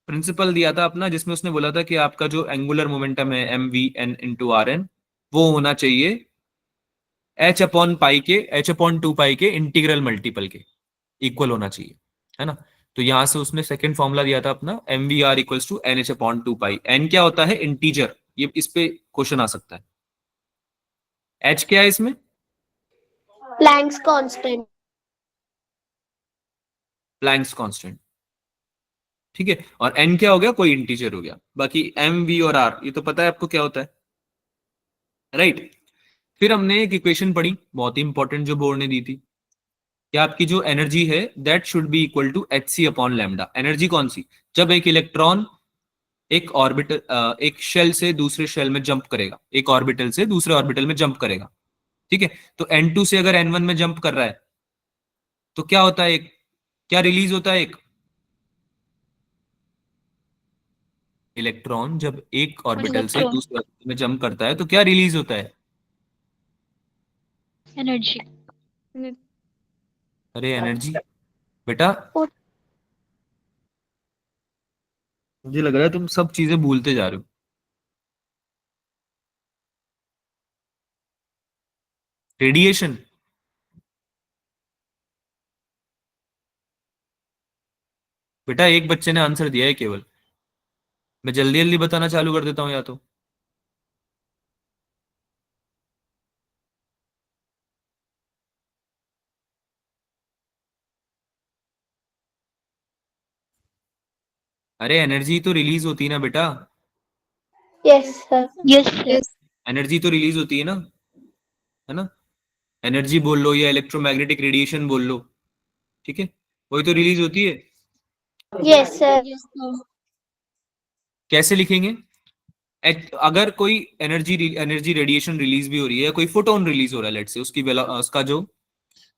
प्रिंसिपल दिया था अपना, जिसमें उसने बोला था कि आपका जो एंगुलर मोमेंटम है m v n into r n, वो होना चाहिए h/2 पाई के इंटीग्रल मल्टीपल के इक्वल होना चाहिए, है ना। तो यहां से उसने सेकंड फॉर्मूला दिया था अपना mvr equals to nh/2 pi. n क्या होता है? इंटीजर। ये इस पे क्वेश्चन आ सकता है। h क्या है इसमें? Planck's constant. प्लैंक्स कांस्टेंट, ठीक है। और n क्या हो गया? कोई इंटीजर हो गया। बाकी m v और r ये तो पता है आपको क्या होता है, राइट। फिर हमने एक इक्वेशन पढ़ी बहुत ही इंपॉर्टेंट जो बोर्ड ने दी थी कि आपकी जो एनर्जी है that should be equal to hc/λ। Energy कौन सी? जब एक इलेक्ट्रॉन एक ऑर्बिटल एक शेल से दूसरे शेल में जंप करेगा, एक ऑर्बिटल से दूसरे ऑर्बिटल में जंप करेगा, ठीक है। तो n2 से अगर n1 में जंप कर रहा है तो क्या होता है? एक क्या रिलीज होता है? एक इलेक्ट्रॉन जब एक ऑर्बिटल से इलेक्ट्रॉन दूसरे ऑर्बिटल में जंप करता है तो क्या रिलीज होता है? एनर्जी। अरे एनर्जी बेटा, मुझे लग रहा है तुम सब चीजें भूलते जा रहे हो। रेडिएशन, बेटा एक बच्चे ने आंसर दिया है केवल। मैं जल्दी जल्दी बताना चालू कर देता हूं या तो। अरे एनर्जी तो रिलीज होती है ना बेटा, yes sir. Yes sir. Yes. Energy तो रिलीज होती है ना, है ना। एनर्जी बोल लो या इलेक्ट्रोमैग्नेटिक रेडिएशन बोल लो, ठीक है, वही तो रिलीज होती है। Yes sir. Yes, sir. कैसे लिखेंगे? अगर कोई एनर्जी एनर्जी रेडिएशन रिलीज भी हो रही है, कोई फोटोन रिलीज हो रहा है लेट से, उसकी उसका जो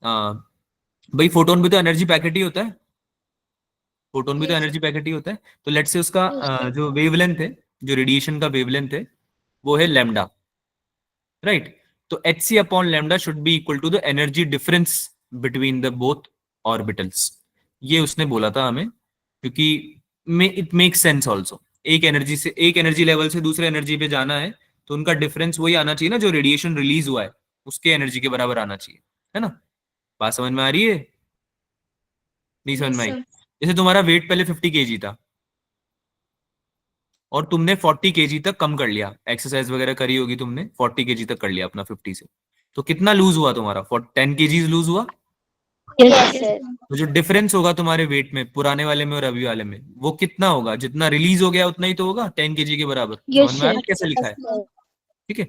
भाई फोटोन भी तो एनर्जी पैकेट ही होता है, फोटोन भी तो Yes. एनर्जी पैकेट ही होता है। तो लेट से उसका जो वेवलेंथ है, जो रेडिएशन का वेवलेंथ है वो है लैम्डा, राइट। तो hc/λ should be equal to the energy difference between the both orbitals. ये उसने बोला था हमें, क्योंकि इट मेक सेंस ऑल्सो। एक एनर्जी से एक एनर्जी लेवल से दूसरे एनर्जी पे जाना है तो उनका डिफरेंस वही आना चाहिए ना, जो रेडिएशन रिलीज हुआ है उसके एनर्जी के बराबर आना चाहिए, है ना। बात समझ में आ रही है? नहीं समझ Yes, में आई? sir. जैसे तुम्हारा वेट पहले 50 kg था और तुमने 40 kg तक कम कर लिया, एक्सरसाइज वगैरह करी होगी तुमने, 40 kg तक कर लिया अपना 50 से, तो कितना लूज हुआ तुम्हारा? 10 kg लूज हुआ। Yes yes sir. तो जो डिफरेंस होगा तुम्हारे वेट में पुराने वाले में और अभी वाले में, वो कितना होगा? जितना रिलीज हो गया उतना ही तो होगा, 10 kg के बराबर। यस समझ में आ रहा सर। है कैसे लिखा है? सर। ठीक है।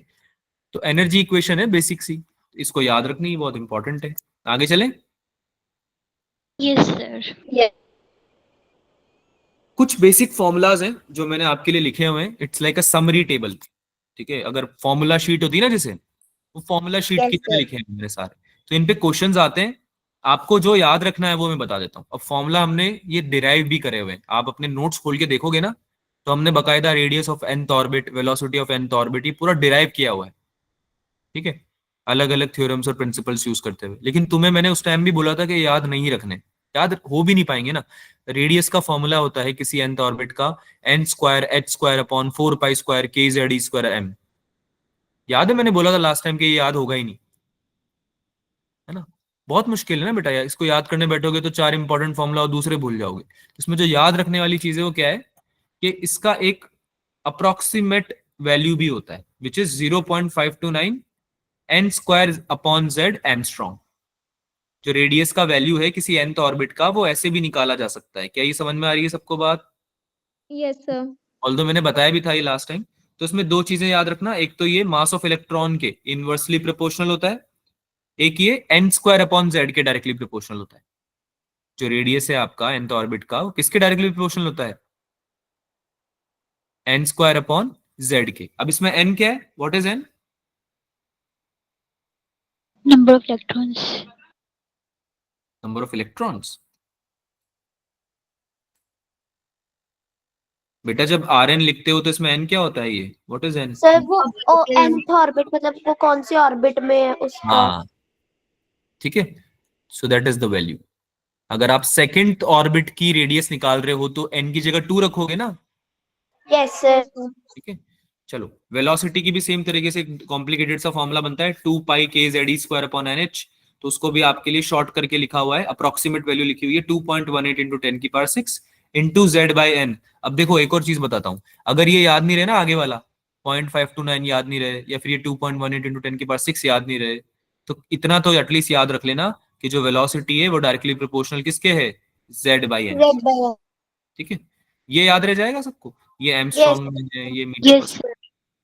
तो एनर्जी इक्वेशन है बेसिक सी, इसको याद रखनी बहुत इंपॉर्टेंट है। आगे चले। Yes sir. यस कुछ बेसिक फॉर्मूलाज हैं जो मैंने आपके लिए लिखे हुए हैं, it's like a summary table, ठीक है। अगर फॉर्मूला शीट होती है ना, जैसे वो फॉर्मूला शीट की तरह सर। लिखे हैं मैंने सारे। तो इन पे क्वेश्चंस आते हैं, आपको जो याद रखना है वो मैं बता देता हूँ। अब फॉर्मूला हमने ये डिराइव भी करे हुए हैं, आप अपने नोट्स खोल के देखोगे ना तो हमने बकायदा radius of nth orbit, velocity of nth orbit, ये पूरा डिराइव किया हुआ है, ठीक है, अलग अलग थ्योरम्स और प्रिंसिपल्स यूज करते हुए। लेकिन तुम्हें मैंने उस टाइम भी बोला था कि याद नहीं रखने, याद हो भी नहीं पाएंगे ना। रेडियस का फॉर्मूला होता है किसी nth ऑर्बिट का n²h²/4π²kzd²m। याद है मैंने बोला था लास्ट टाइम कि ये याद होगा ही नहीं, है ना। बहुत मुश्किल है ना बेटा, इसको याद करने बैठोगे तो 4 इंपॉर्टेंट फॉर्मूला और दूसरे भूल जाओगे। इसमें जो याद रखने वाली चीज है वो क्या है कि इसका एक अप्रोक्सीमेट वैल्यू भी होता है विच इज 0.529 n² एंगस्ट्रॉम। जो रेडियस का वैल्यू है किसी nth ऑर्बिट का, वो ऐसे भी निकाला जा सकता है। क्या ये समझ में आ रही है सबको बात? Yes, sir. ऑल्दो मैंने बताया भी था ये लास्ट टाइम। तो इसमें दो चीजें याद रखना, एक तो ये मास ऑफ इलेक्ट्रॉन के इनवर्सली प्रोपोर्शनल होता है, एक ये n² z के डायरेक्टली प्रोपोर्शनल होता है। जो रेडियस है आपका nth ऑर्बिट का, वो किसके डायरेक्टली प्रोपोर्शनल होता है? n² z के। अब इसमें n क्या है? What is n? Number of electrons. Number of electrons. बेटा जब rn लिखते हो तो इसमें n क्या होता है? ये व्हाट इज n? सर वो nth ऑर्बिट मतलब वो कौन सी ऑर्बिट में है उसका। हाँ, ठीक है। So that is the value. अगर आप सेकंड ऑर्बिट की रेडियस निकाल रहे हो तो n की जगह 2 रखोगे ना, यस सर। ठीक है। चलो वेलोसिटी की भी सेम तरीके से कॉम्प्लिकेटेड सा फॉर्मूला बनता है 2 पाई k z e square upon NH। तो उसको भी आपके लिए शॉर्ट करके लिखा हुआ है, अप्रोक्सीमेट वैल्यू लिखी हुई है 2.18 इंटू 10 की power 6 into z by n। अब देखो एक और चीज बताता हूं, अगर ये याद नहीं रहे ना आगे वाला 0.529 याद नहीं रहे, या फिर ये 2.18 इंटू 10 की पावर 6 याद नहीं रहे, तो इतना तो एटलीस्ट याद रख लेना कि जो वेलोसिटी है वो डायरेक्टली प्रोपोर्शनल किसके है, z by n। Z by N. ठीक है, ये याद रह जाएगा सबको, ये Yes. एमस्ट्रॉन्ग में है, ये मीटर पर। Yes sir.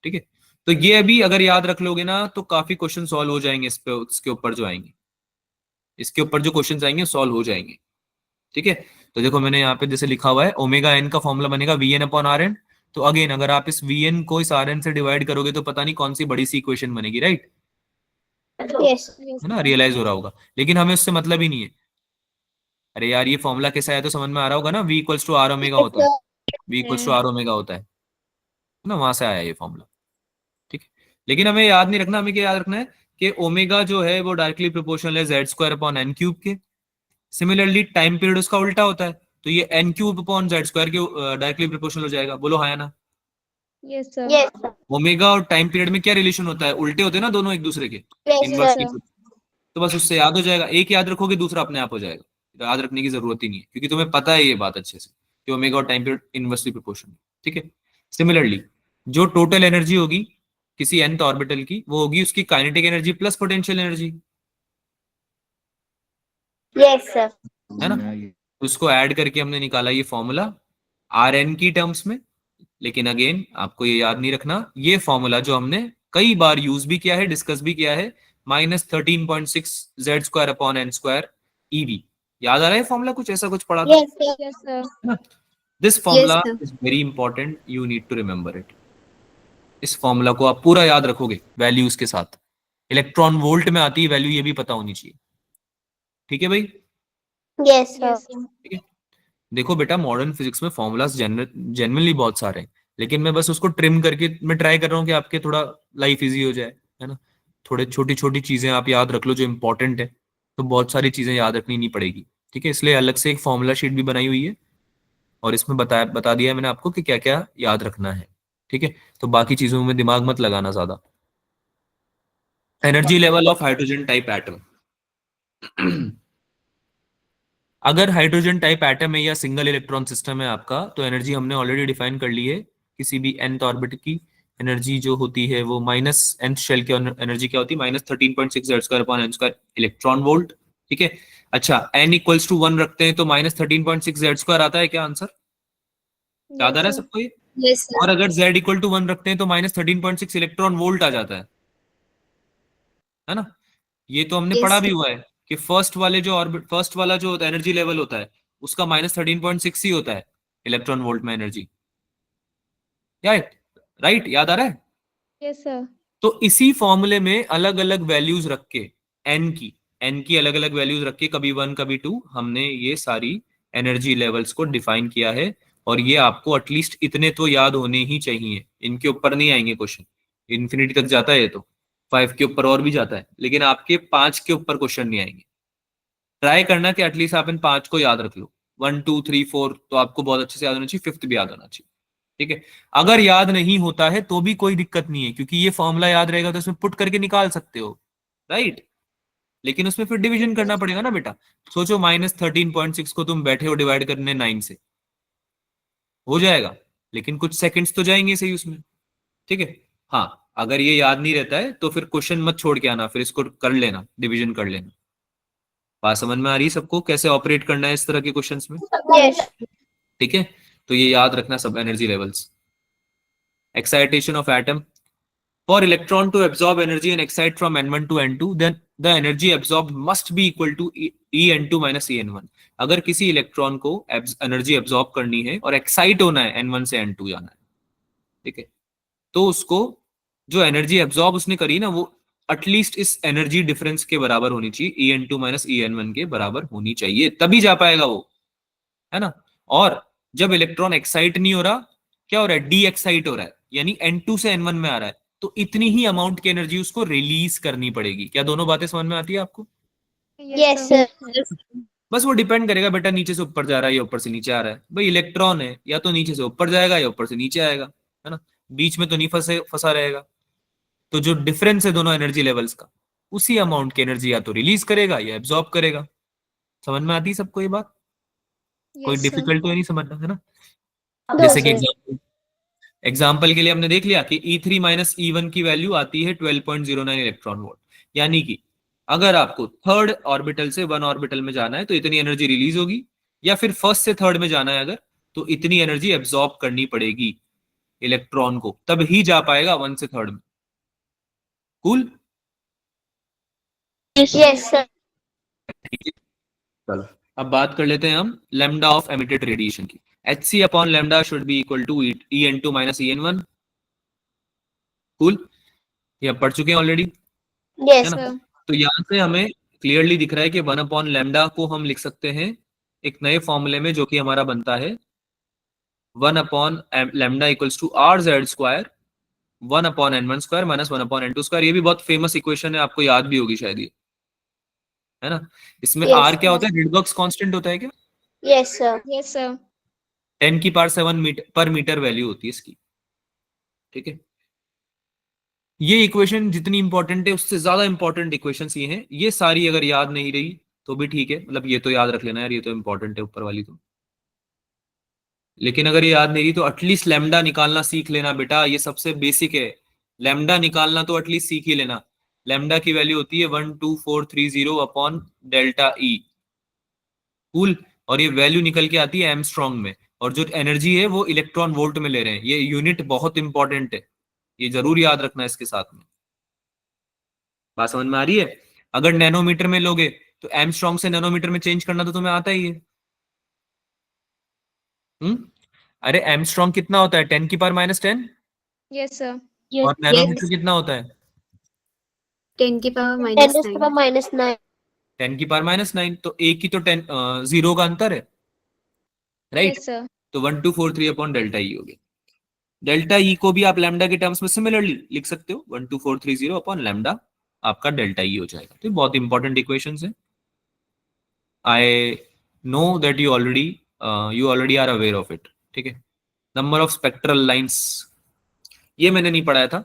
ठीक है, तो ये अभी अगर याद रख लोगे ना तो काफी क्वेश्चन सॉल्व हो जाएंगे, इस पे इसके ऊपर जो आएंगे, इसके ऊपर जो क्वेश्चन आएंगे सॉल्व हो जाएंगे। ठीक है, तो देखो मैंने यहाँ पे जैसे लिखा हुआ है ओमेगा एन का फॉर्मूला बनेगा v n upon r n. तो अगेन अगर आप इस वी एन को इस आर एन से डिवाइड करोगे तो पता नहीं कौन सी बड़ी सी इक्वेशन बनेगी, राइट, Yes. Yes, है ना, sir. रियलाइज हो रहा होगा, लेकिन हमें उससे मतलब ही नहीं है। अरे यार ये फॉर्मूला कैसा है तो समझ में आ रहा होगा ना, v equals to r omega होता है, v equals to r omega होता है ना, वहां से आया ये फॉर्मूला। ठीक है, लेकिन हमें याद नहीं रखना, हमें क्या याद रखना है कि ओमेगा जो है वो डायरेक्टली प्रोपोर्शनल है z square upon n cube के। सिमिलरली टाइम पीरियड उसका उल्टा होता है, तो ये n cube upon z square के डायरेक्टली प्रोपोर्शनल हो जाएगा। बोलो हाँ या ना। Yes, sir. Yes. sir. Omega और टाइम पीरियड में क्या रिलेशन होता है, उल्टे होते हैं ना दोनों एक दूसरे के, Yes, इनवर्सली। sir. तो बस उससे याद हो जाएगा, एक याद रखोगे दूसरा अपने आप हो जाएगा, याद रखने की जरूरत ही नहीं है क्योंकि तुम्हें पता है ये बात अच्छे से कि ओमेगा और टाइम पीरियड इनवर्सली प्रोपोर्शनल। ठीक है, सिमिलरली जो टोटल एनर्जी होगी किसी nth ऑर्बिटल की वो होगी उसकी kinetic energy plus potential energy, Yes, sir. है ना। उसको ऐड करके हमने निकाला ये फॉर्मूला आर एन की टर्म्स में। लेकिन अगेन आपको ये याद नहीं रखना, ये फॉर्मूला जो हमने कई बार यूज भी किया है, डिस्कस भी किया है, -13.6 z square upon n square eV. याद आ रहा है फॉर्मूला, कुछ ऐसा कुछ पढ़ा था Yes, sir. Yes, sir. ना। This formula sir. Is very important, you need to remember it. इस फॉर्मूला को आप पूरा याद रखोगे वैल्यूज के साथ, इलेक्ट्रॉन वोल्ट में आती है वैल्यू, ये भी पता होनी चाहिए। ठीक है भाई, Yes, sir. Yes, sir. ठीक है। देखो बेटा मॉडर्न फिजिक्स में फॉर्मूलाज जेन्युइनली बहुत सारे हैं, लेकिन मैं बस उसको ट्रिम करके मैं ट्राई कर रहा हूँ कि आपके थोड़ा लाइफ इजी हो जाए, है ना। थोड़े छोटी छोटी चीजें आप याद रख लो जो इंपॉर्टेंट है, तो बहुत सारी चीजें याद रखनी नहीं पड़ेगी। ठीक है, इसलिए अलग से एक फॉर्मूला शीट भी बनाई हुई है और इसमें बता दिया है मैंने आपको कि क्या क्या याद रखना है। ठीक है, तो बाकी चीजों में दिमाग मत लगाना ज्यादा। Energy level of hydrogen type atom. अगर हाइड्रोजन टाइप एटम है या सिंगल इलेक्ट्रॉन सिस्टम है आपका, तो एनर्जी हमने ऑलरेडी डिफाइन कर ली है। किसी भी nth ऑर्बिट की एनर्जी जो होती है वो माइनस nth शेल की एनर्जी क्या होती है, -13.6 z square upon n square electron volt. ठीक है, अच्छा n इक्वल्स टू 1 रखते हैं तो -13.6 जेड स्क्वायर आता है क्या आंसर, याद आ रहा है sir. सबको ये। Yes, sir. और अगर z इक्वल टू 1 रखते हैं तो -13.6 इलेक्ट्रॉन वोल्ट आ जाता है ना। ये तो हमने Yes, पढ़ा भी sir. हुआ है कि फर्स्ट वाला जो एनर्जी लेवल होता है उसका -13.6 ही होता है इलेक्ट्रॉन वोल्ट में एनर्जी, राइट, राइट, याद आ रहा है। Yes, sir. तो इसी फॉर्मूले में अलग अलग वैल्यूज रख के एन की अलग अलग वैल्यूज रख के, कभी 1 कभी 2, हमने ये सारी एनर्जी लेवल्स को डिफाइन किया है। और ये आपको एटलीस्ट इतने तो याद होने ही चाहिए, इनके ऊपर नहीं आएंगे क्वेश्चन, इन्फिनिटी तक जाता है ये तो, 5 के ऊपर और भी जाता है, लेकिन आपके 5 के ऊपर क्वेश्चन नहीं आएंगे। ट्राई करना कि एटलीस्ट आप इन 5 को याद रख लो, 1 2 3 4 तो आपको बहुत अच्छे से याद होना चाहिए, 5th भी याद होना चाहिए। ठीक है, अगर याद नहीं होता है तो भी कोई दिक्कत नहीं है क्योंकि ये फॉर्मूला याद रहेगा तो उसमें पुट करके निकाल सकते हो, राइट। लेकिन उसमें फिर डिवीजन करना पड़ेगा ना बेटा। सोचो -13.6 को तुम बैठे हो डिवाइड करने 9 से, हो जाएगा, लेकिन कुछ सेकंड्स तो जाएंगे सही उसमें। ठीक है, हाँ अगर ये याद नहीं रहता है तो फिर क्वेश्चन मत छोड़ के आना, फिर इसको कर लेना, डिवीजन कर लेना। बात समझ में आ रही है सबको कैसे ऑपरेट करना है इस तरह के क्वेश्चंस में। Yes. ठीक है, तो ये याद रखना सब energy levels. Excitation of atom, for electron to absorb energy and excite from n1 to n2, then the energy absorbed must be equal to en2 minus en1। अगर किसी इलेक्ट्रॉन को एनर्जी एब्जॉर्ब करनी है और एक्साइट होना है n1 से n2 जाना है, ठीक है, तो उसको जो एनर्जी एब्जॉर्ब उसने करी ना वो एटलीस्ट इस एनर्जी डिफरेंस के बराबर होनी चाहिए, en2 माइनस en1 के बराबर होनी चाहिए, तभी जा पाएगा वो, है ना। और जब इलेक्ट्रॉन एक्साइट नहीं हो रहा, क्या हो रहा है, डी एक्साइट हो रहा है, यानी n2 से n1 में आ रहा है, तो इतनी ही अमाउंट की एनर्जी उसको रिलीज करनी पड़ेगी। क्या दोनों बातें समझ में आती है आपको। Yes, sir. बस वो डिपेंड करेगा बेटा नीचे से ऊपर जा रहा है या ऊपर से नीचे आ रहा है। भाई इलेक्ट्रॉन है, या तो नीचे से ऊपर जाएगा या ऊपर से नीचे आएगा, है ना। बीच में तो नहीं फंसा रहेगा। तो जो डिफरेंस है दोनों एनर्जी लेवल्स का, उसी अमाउंट की एनर्जी या तो रिलीज करेगा या एब्जॉर्ब करेगा। समझ में आती है सबको ये बात? कोई Yes, sir. डिफिकल्ट तो नहीं समझना है ना। दो जैसे कि सर। एग्जाम्पल के लिए हमने देख लिया कि E3 माइनस E1 की वैल्यू आती है 12.09 इलेक्ट्रॉन वोल्ट। यानी कि अगर आपको थर्ड ऑर्बिटल से वन ऑर्बिटल में जाना है तो इतनी एनर्जी रिलीज होगी, या फिर फर्स्ट से थर्ड में जाना है अगर, तो इतनी एनर्जी एब्जॉर्ब करनी पड़ेगी इलेक्ट्रॉन को, तब ही जा पाएगा वन से थर्ड में। कूल? Yes. Yes sir. चलो अब बात कर लेते हैं हम लैम्डा ऑफ एमिटेड रेडिएशन की। Hc upon lambda should be equal to En2 minus En1। Cool? ये अब पढ़ चुके हैं ऑलरेडी, है यस ना? Sir. तो यहां से हमें क्लियरली दिख रहा है कि 1 अपॉन लैम्डा को हम लिख सकते हैं एक नए फॉर्मूले में, जो कि हमारा बनता है 1 upon lambda equals to RZ², 1 upon N1 square minus 1 upon N2 square. ये भी बहुत फेमस इक्वेशन है, आपको याद भी होगी शायद ये, है ना? इसमें Yes, R क्या होता है? रिडबर्ग्स कांस्टेंट होता है क्या? Yes sir. Yes, sir. 10 की पावर 7 पर मीटर वैल्यू होती है इसकी। ठीक है, ये इक्वेशन जितनी इंपॉर्टेंट है उससे ज्यादा इंपॉर्टेंट इक्वेशंस ये हैं। ये सारी अगर याद नहीं रही तो भी ठीक है, मतलब ये तो याद रख लेना यार, ये तो इंपॉर्टेंट है ऊपर वाली तो। लेकिन अगर ये याद नहीं रही तो एटलीस्ट लैम्डा निकालना सीख लेना बेटा, ये सबसे बेसिक है। लैम्डा निकालना तो एटलीस्ट सीख ही लेना। लैम्डा की वैल्यू होती है 12430 अपॉन डेल्टा ई। कूल? और ये वैल्यू निकल के आती है एमस्ट्रॉन्ग में, और जो एनर्जी है वो इलेक्ट्रॉन वोल्ट में ले रहे हैं। ये यूनिट बहुत इंपॉर्टेंट है, ये जरूर याद रखना है इसके साथ में। बात समझ में आ रही है? अगर नैनोमीटर में लोगे तो एमस्ट्रॉन्ग से नैनोमीटर में चेंज करना तो तुम्हें आता ही है। अरे एमस्ट्रॉन्ग कितना होता है? 10 की power minus 10। Yes, sir. Yes. और नैनोमीटर कितना होता है? 10 की power ten minus two the power 9। -9। 10 की पावर माइनस 9, तो एक ही तो 10 जीरो का अंतर है, राइट? Yes, sir. तो 1243 अपॉन डेल्टा ई हो गया। डेल्टा ई को भी आप लैम्डा के टर्म्स में सिमिलरली लिख सकते हो, 12430 अपॉन लैम्डा आपका डेल्टा ई हो जाएगा। तो बहुत इंपॉर्टेंट इक्वेशंस है। I know that you already are aware of it. ठीक है, नंबर ऑफ स्पेक्ट्रल लाइंस ये मैंने नहीं पढ़ाया था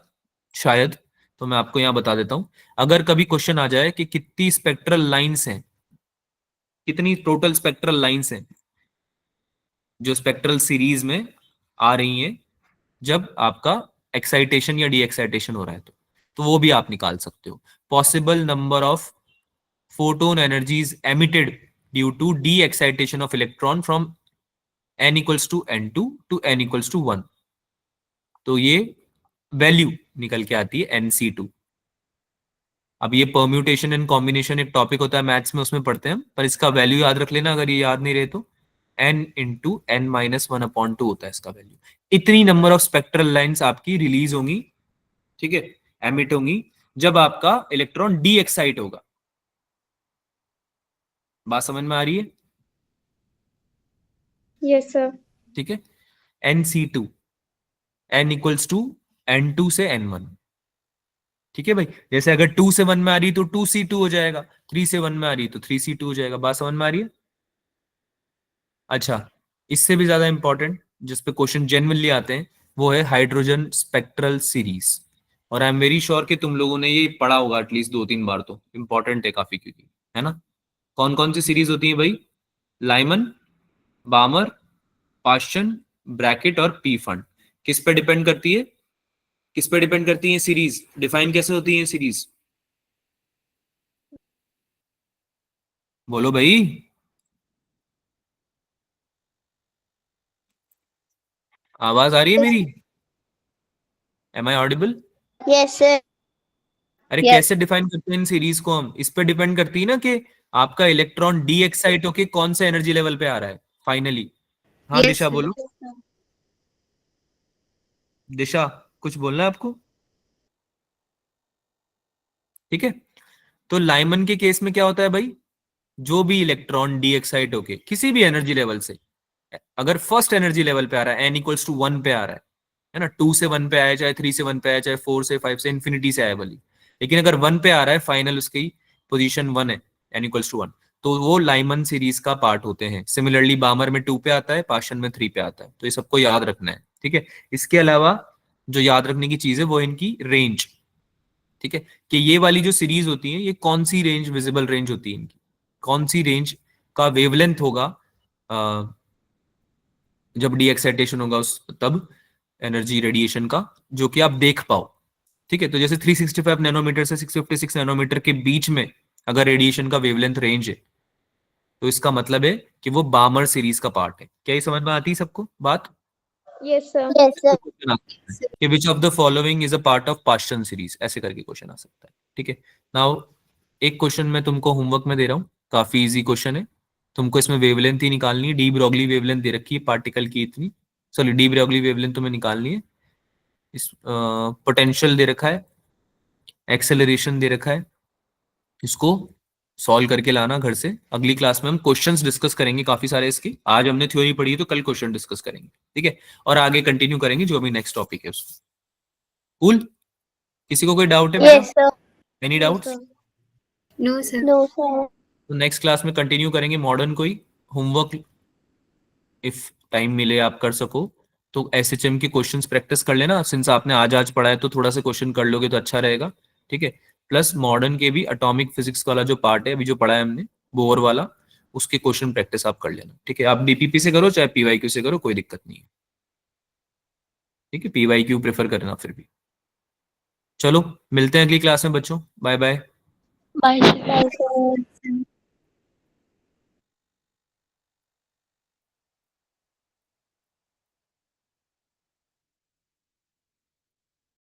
शायद, तो मैं आपको यहां बता देता हूं। अगर कभी क्वेश्चन आ जाए कि कितनी स्पेक्ट्रल लाइंस हैं, कितनी टोटल स्पेक्ट्रल लाइंस हैं जो स्पेक्ट्रल सीरीज में आ रही हैं जब आपका एक्साइटेशन या डी एक्साइटेशन हो रहा है, तो वो भी आप निकाल सकते हो। Possible number of photon energies emitted due to the excitation of electron from n equals to n2 to n equals to 1। तो ये वैल्यू निकल के आती है nc2। अब ये परम्यूटेशन एंड कॉम्बिनेशन एक टॉपिक होता है मैथ्स में, उसमें पढ़ते हैं हम, पर इसका वैल्यू याद रख लेना अगर ये याद नहीं रहे तो। n इंटू n माइनस 1/2 होता है इसका वैल्यू। इतनी नंबर ऑफ स्पेक्ट्रल लाइंस आपकी रिलीज होंगी, ठीक है, एमिट होंगी, जब आपका इलेक्ट्रॉन डी एक्साइट होगा। बात समझ में आ रही है? Yes, sir. ठीक है, nc2, n equals to n2 से n1। ठीक है भाई, जैसे अगर 2 से 1 में आ रही तो 2c2 हो जाएगा, 3 से 1 में आ रही तो 3c2 हो जाएगा। बात समझ में आ रही है? अच्छा, इससे भी ज्यादा इंपॉर्टेंट जिस पे क्वेश्चन जेन्युइनली आते हैं वो है हाइड्रोजन स्पेक्ट्रल सीरीज। और आई एम वेरी श्योर कि तुम लोगों ने ये पढ़ा होगा एटलीस्ट 2-3 बार, तो इंपॉर्टेंट है काफी, क्योंकि है ना। कौन कौन सी सीरीज होती है भाई? लाइमन, बामर, पाश्चन, ब्रैकेट और पी फंड। किस पे डिपेंड करती है? किस पे डिपेंड करती है सीरीज? डिफाइन कैसे होती है सीरीज? बोलो भाई। आवाज आ रही है मेरी? Am I audible? Yes sir. अरे Yes. कैसे डिफाइन करते हैं इन सीरीज को हम? इस पे डिपेंड करती है ना कि आपका इलेक्ट्रॉन डी एक्साइट होके कौन से एनर्जी लेवल पे आ रहा है फाइनली। हाँ Yes, दिशा sir. बोलो। दिशा कुछ बोलना है आपको? ठीक है, तो लाइमन के केस में क्या होता है भाई? जो भी इलेक्ट्रॉन डी एक्साइट होके किसी भी एनर्जी लेवल से, अगर फर्स्ट एनर्जी लेवल पे आ रहा है n इक्वल्स टू 1 पे आ रहा है ना, 2 से 1 पे आया, चाहे 3 से 1 पे आया, चाहे 4 से 5 से इन्फिनिटी से आया भली, लेकिन अगर 1 पे आ रहा है, फाइनल उसकी पोजीशन 1 है, n इक्वल्स टू 1, तो वो लाइमन सीरीज का पार्ट होते हैं। सिमिलरली बामर में 2 पे आता है, पाशन में 3 पे आता है। तो ये सबको याद रखना है, ठीक है। इसके अलावा जो याद रखने की चीज है वो है इनकी रेंज, ठीक है, कि ये वाली जो सीरीज होती है ये कौन सी रेंज, विजिबल रेंज होती है इनकी, कौन सी रेंज का वेवलेंथ होगा जब डी एक्साइटेशन होगा उस तब एनर्जी रेडिएशन का, जो कि आप देख पाओ, ठीक है। तो जैसे 365 नैनोमीटर से 656 नैनोमीटर के बीच में अगर रेडिएशन का वेवलेंथ रेंज है तो इसका मतलब है कि वो बामर सीरीज का पार्ट है। क्या ये समझ में आती है सबको बात? Yes, sir. Yes, sir. कि which of the following is a part of पाश्चन series, ऐसे करके क्वेश्चन आ सकता है, ठीक है। नाउ एक क्वेश्चन मैं तुमको होमवर्क में दे रहा हूँ, काफी इजी क्वेश्चन है, तुमको इसमें वेवलेंथ ही निकालनी है। डी ब्रॉगली वेवलेंथ दे रखी है पार्टिकल की इतनी, सॉरी डी ब्रॉगली वेवलेंथ तुम्हें निकालनी है। इस पोटेंशियल दे रखा है, एक्सेलरेशन दे रखा है, इसको सॉल्व करके लाना घर से। अगली क्लास में हम क्वेश्चंस डिस्कस करेंगे काफी सारे इसके, आज हमने थ्योरी पढ़ी है तो कल क्वेश्चन डिस्कस करेंगे, ठीक है, और आगे कंटिन्यू करेंगे जो अभी नेक्स्ट टॉपिक है उसको। कूल? किसी को कोई डाउट है Yes, sir. Any doubts? No, sir. No, sir. तो नेक्स्ट क्लास में कंटिन्यू करेंगे मॉडर्न कोई होमवर्क, इफ टाइम मिले आप कर सको तो एसएचएम के क्वेश्चंस प्रैक्टिस कर लेना, सिंस आपने आज पढ़ा है तो थोड़ा सा क्वेश्चन कर लोगे तो अच्छा रहेगा, ठीक है। प्लस मॉडर्न के भी एटॉमिक फिजिक्स वाला जो पार्ट है अभी जो पढ़ा है हमने बोर वाला, उसके क्वेश्चन प्रैक्टिस आप कर लेना, ठीक है। आप डीपीपी से करो चाहे पीवाईक्यू से करो, कोई दिक्कत नहीं है, ठीक है, पीवाईक्यू प्रेफर करना फिर भी। चलो मिलते हैं अगली क्लास में बच्चों, bye bye. Bye sir. Bye, sir.